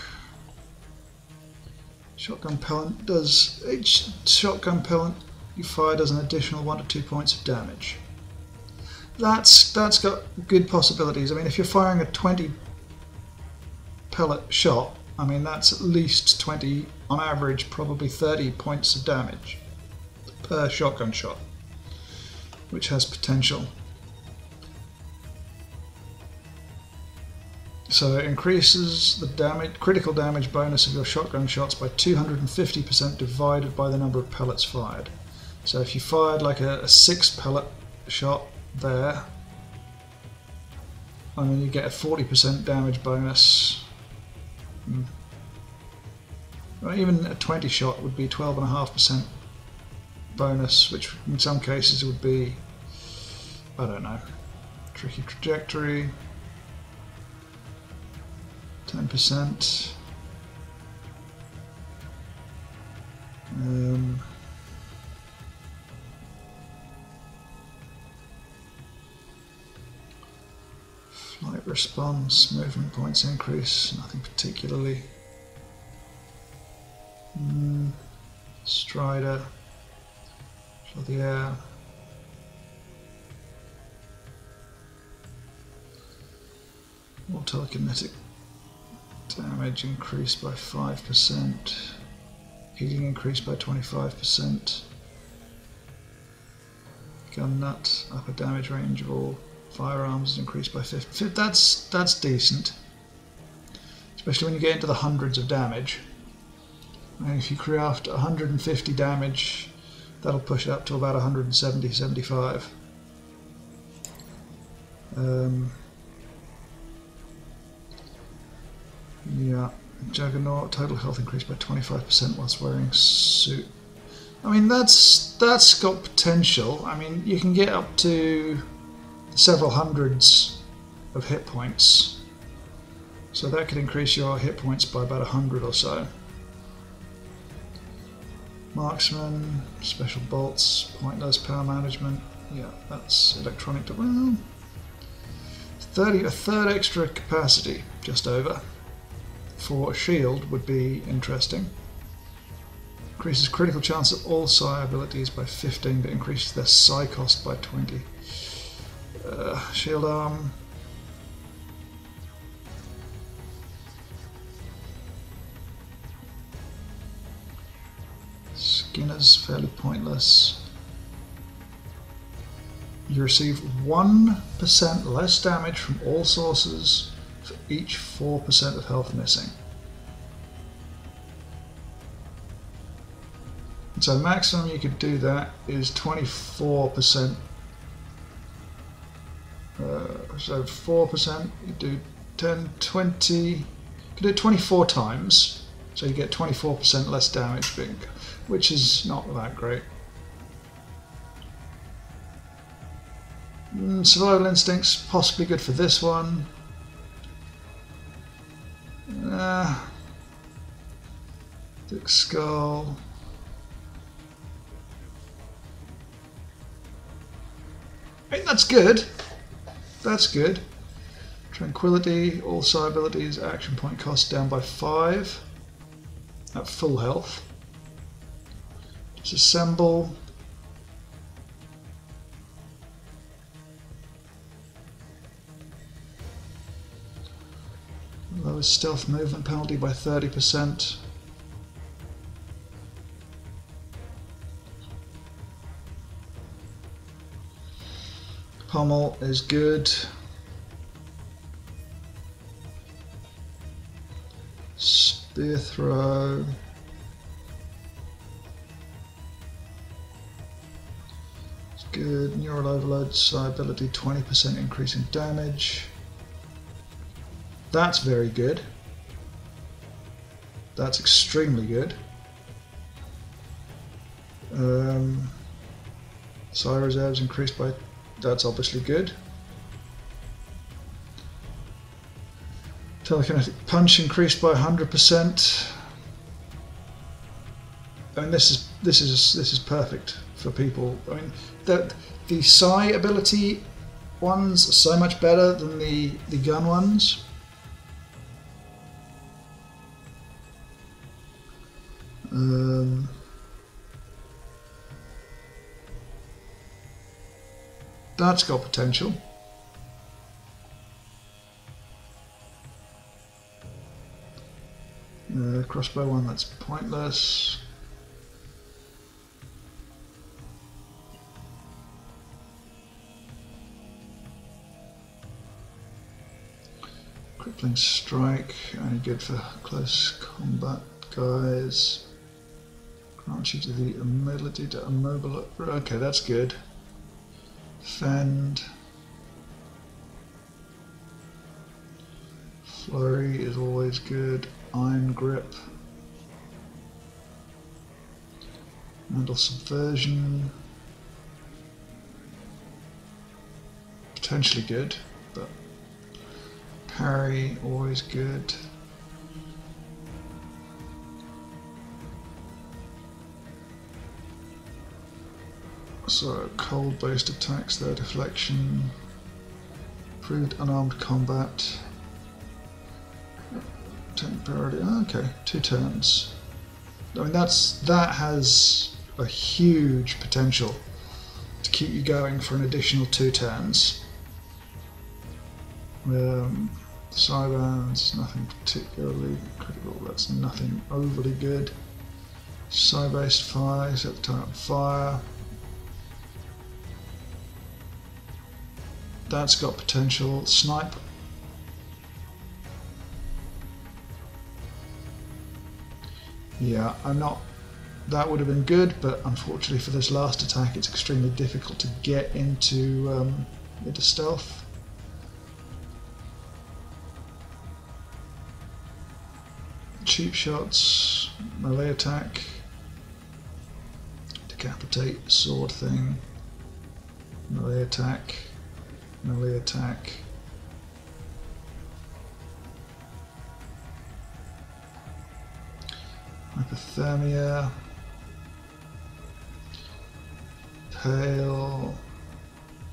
Shotgun pellet does, each shotgun pellet you fire does an additional 1 to 2 points of damage. That's got good possibilities. I mean, if you're firing a 20 pellet shot, I mean, that's at least 20, on average, probably 30 points of damage per shotgun shot, which has potential. So it increases the critical damage bonus of your shotgun shots by 250% divided by the number of pellets fired. So if you fired like a 6 pellet shot there, I mean, you get a 40% damage bonus. Well, even a 20 shot would be 12.5% bonus, which in some cases would be, I don't know, tricky trajectory, 10%. Flight response, movement points increase, nothing particularly. Strider for the air. More telekinetic damage increased by 5%. Healing increased by 25%. Gun nut, upper damage range of all firearms is increased by 50. That's decent. Especially when you get into the hundreds of damage. And if you craft 150 damage, that'll push it up to about 170, 75. Yeah, Juggernaut, total health increased by 25% whilst wearing suit. I mean, that's got potential. I mean, you can get up to several hundreds of hit points. So that could increase your hit points by about 100 or so. Marksman, special bolts, pointless power management. Yeah, that's electronic. Well, a third extra capacity, just over. For a shield would be interesting. Increases critical chance of all psi abilities by 15, but increases their psi cost by 20. Shield arm. Skinner's fairly pointless. You receive 1% less damage from all sources for each 4% of health missing. So maximum you could do that is 24%. So 4%, you do 10, 20, you can do it 24 times, so you get 24% less damage, which is not that great. Survival instincts, possibly good for this one. Thick skull. Hey, that's good. That's good. Tranquility, all psi abilities, action point cost down by 5 at full health. Disassemble. Lowers stealth movement penalty by 30%. Pommel is good. Spear throw. It's good. Neural overload, psi ability, 20% increase in damage. That's very good. That's extremely good. Psi reserves increased by... That's obviously good. Telekinetic punch increased by 100%. I mean, this is perfect for people. I mean, the psi ability ones are so much better than the gun ones. That's got potential. Crossbow one, that's pointless. Crippling strike, only good for close combat guys. Grants you to the ability to immobilize. Okay, that's good. Fend. Flurry is always good. Iron grip. Mental subversion. Potentially good, but parry always good. So cold based attacks, their deflection. Improved unarmed combat. Temporarily, okay, 2 turns. I mean, that has a huge potential to keep you going for an additional 2 turns. Cybands, nothing particularly critical. That's nothing overly good. Psi-based fire, set the target on fire. That's got potential. Snipe. Yeah, that would have been good, but unfortunately for this last attack it's extremely difficult to get into stealth. Cheap shots, melee attack, decapitate, sword thing, melee attack, melee attack. Hypothermia, pale,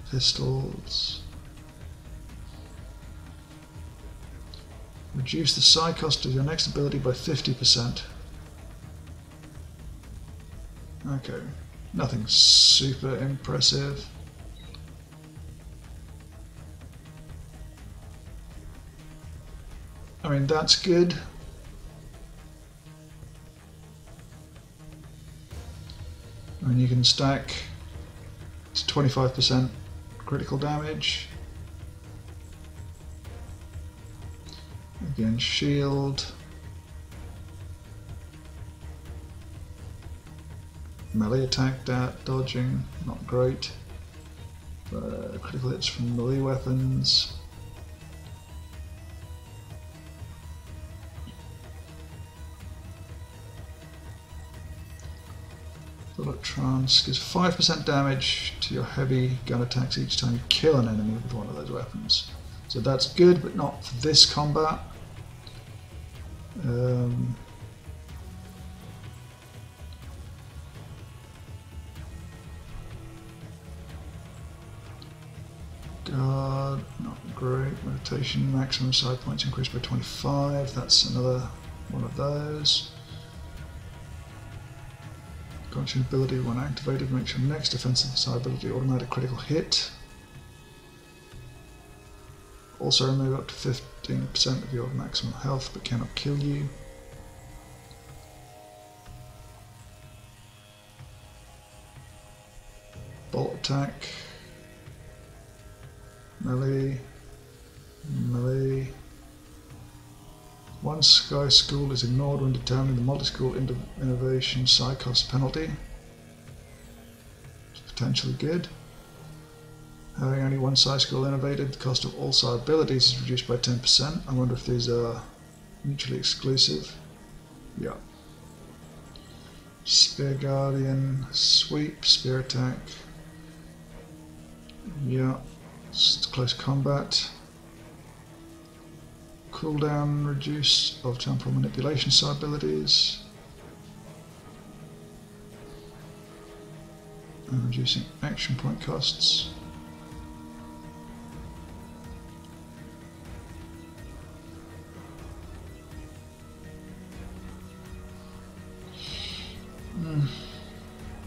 pistols. Reduce the psi cost of your next ability by 50%. Okay, nothing super impressive. I mean, that's good. I mean, you can stack, it's 25% critical damage. Again, shield. Melee attack, dodging, not great. Critical hits from melee weapons. Trance gives 5% damage to your heavy gun attacks each time you kill an enemy with one of those weapons. So that's good, but not for this combat. Guard, not great. Meditation, maximum side points increased by 25. That's another one of those. Grants ability when activated makes your next defensive psi ability automatic critical hit. Also remove up to 15% of your maximum health but cannot kill you. Bolt attack. Melee. Melee. One Sky School is ignored when determining the multi-school innovation side cost penalty. It's potentially good. Having only one Sci School innovated, the cost of all Sci abilities is reduced by 10%. I wonder if these are mutually exclusive. Yeah. Spear Guardian, Sweep, Spear Attack. Yeah. It's close combat. Cooldown reduce of temporal manipulation Sci abilities. And reducing action point costs.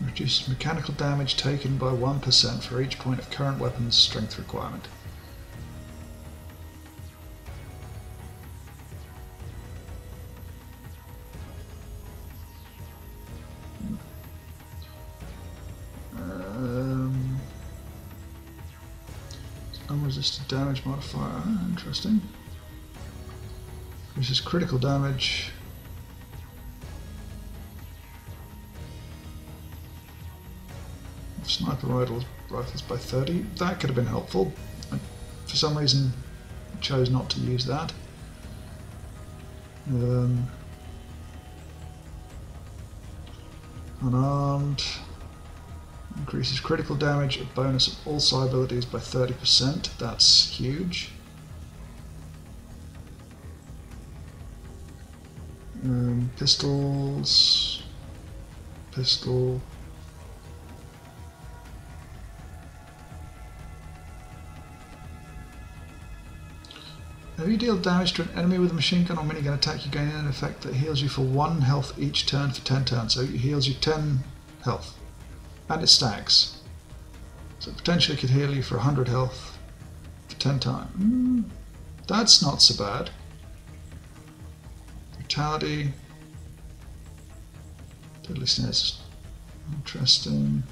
Reduces mechanical damage taken by 1% for each point of current weapon's strength requirement. Unresisted damage modifier, interesting. This is critical damage. Sniper rifles by 30. That could have been helpful. For some reason, I chose not to use that. Unarmed. Increases critical damage, a bonus of all Psi abilities by 30%. That's huge. Pistols. Pistol. If you deal damage to an enemy with a machine gun or minigun attack, you gain an effect that heals you for 1 health each turn for 10 turns. So it heals you 10 health. And it stacks. So it potentially could heal you for 100 health for 10 times. That's not so bad. Brutality. Deadly snares. Interesting.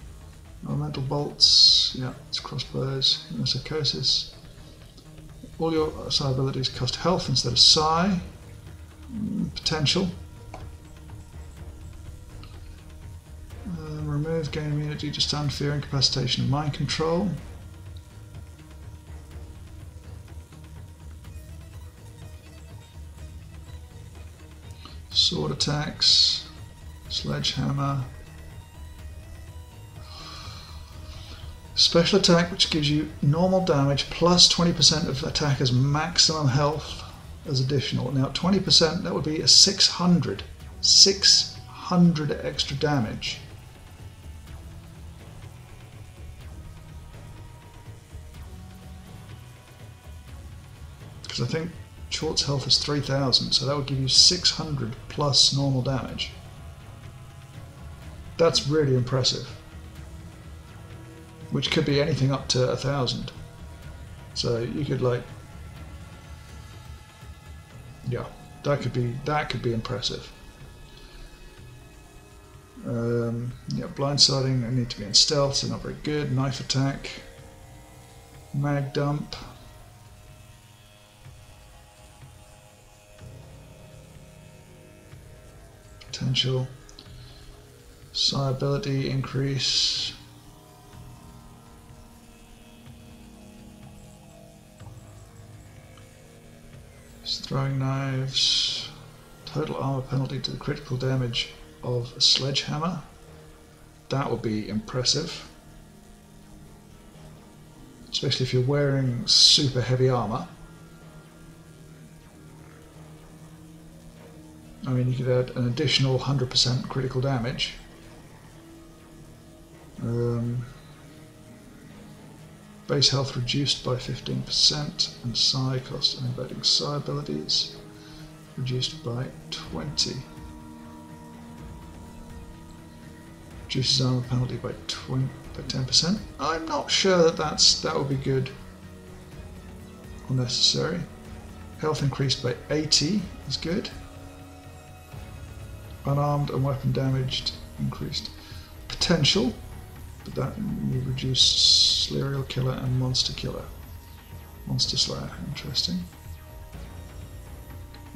Elemental bolts. Yeah, it's crossbows. Psychosis. All your Psi abilities cost health instead of Psi. Potential. Remove, gain immunity to stun, fear, incapacitation, and mind control. Sword attacks. Sledgehammer. Special attack, which gives you normal damage plus 20% of attacker's maximum health as additional. Now 20%, that would be a 600 extra damage. Because I think Tchort's health is 3000, so that would give you 600 plus normal damage. That's really impressive. Which could be anything up to 1000. So you could yeah, that could be impressive. Yeah, blindsiding, I need to be in stealth, so not very good. Knife attack, mag dump. Potential. Psi ability increase. Throwing knives. Total armor penalty to the critical damage of a sledgehammer. That would be impressive. Especially if you're wearing super heavy armor. I mean, you could add an additional 100% critical damage. Base health reduced by 15%, and Psi cost and embedding Psi abilities reduced by 20. Reduces armor penalty by 10%. I'm not sure that would be good or necessary. Health increased by 80 is good. Unarmed and weapon damaged increased. Potential, but that you reduce Serial Killer and Monster Killer. Monster Slayer, interesting.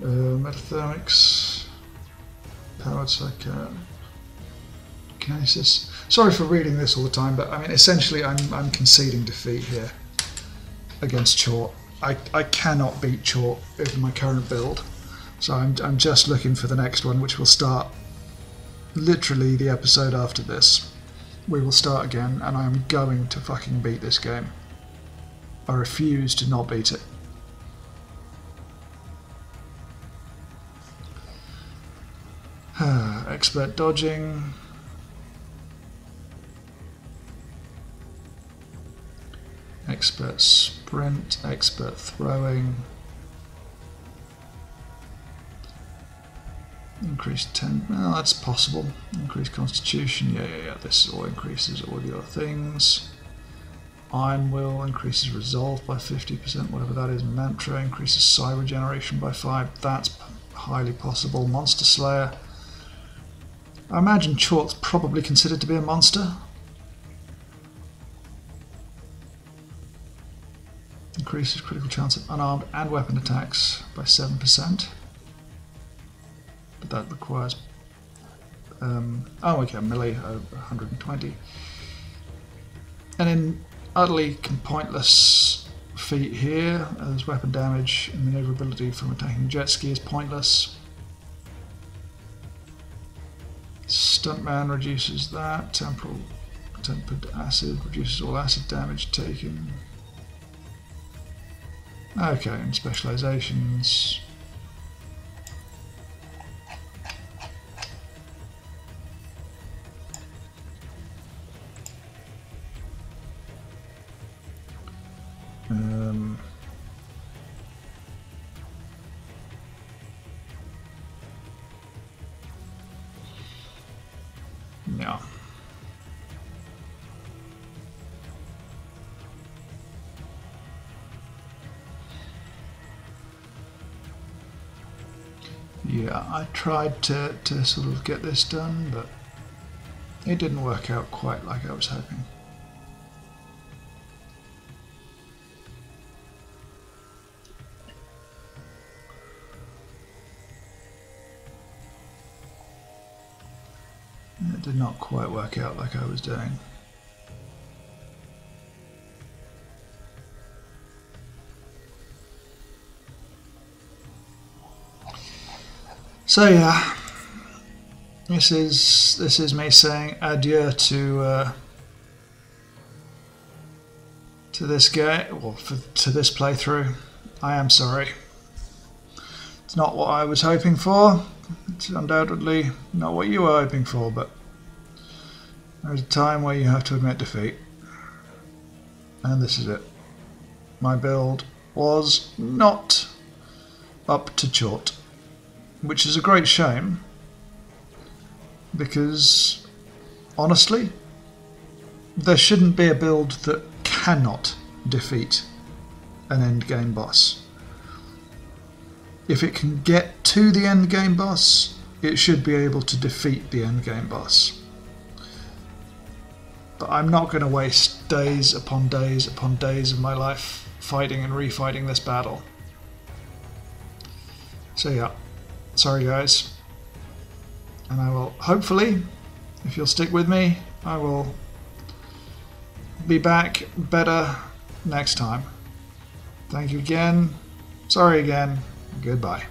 Metathermics, Powered Psychokinesis. Sorry for reading this all the time, but I mean, essentially I'm conceding defeat here against Tchort. I cannot beat Tchort with my current build, so I'm just looking for the next one, which will start literally the episode after this. We will start again, and I am going to fucking beat this game. I refuse to not beat it. Expert dodging. Expert sprint, expert throwing. Increased 10, well, that's possible. Increased constitution, yeah. This all increases all your things. Iron Will increases resolve by 50%, whatever that is. Mantra increases psi regeneration by 5, that's highly possible. Monster Slayer. I imagine Tchort's probably considered to be a monster. Increases critical chance of unarmed and weapon attacks by 7%. But that requires... melee 120. And in utterly pointless feat here, there's weapon damage and maneuverability from attacking jet ski is pointless. Stuntman reduces that. Tempered acid reduces all acid damage taken. Okay, and specializations. Yeah. Yeah, I tried to sort of get this done, but it didn't work out quite like I was hoping. It did not quite work out like I was doing. So yeah, this is me saying adieu to this game, or to this playthrough. I am sorry. It's not what I was hoping for. It's undoubtedly not what you were hoping for, but there's a time where you have to admit defeat. And this is it. My build was not up to Tchort, which is a great shame, because honestly, there shouldn't be a build that cannot defeat an endgame boss. If it can get to the endgame boss, it should be able to defeat the endgame boss. But I'm not going to waste days upon days upon days of my life fighting and refighting this battle. So yeah, sorry guys. And I will, hopefully, if you'll stick with me, I will be back better next time. Thank you again. Sorry again. Goodbye.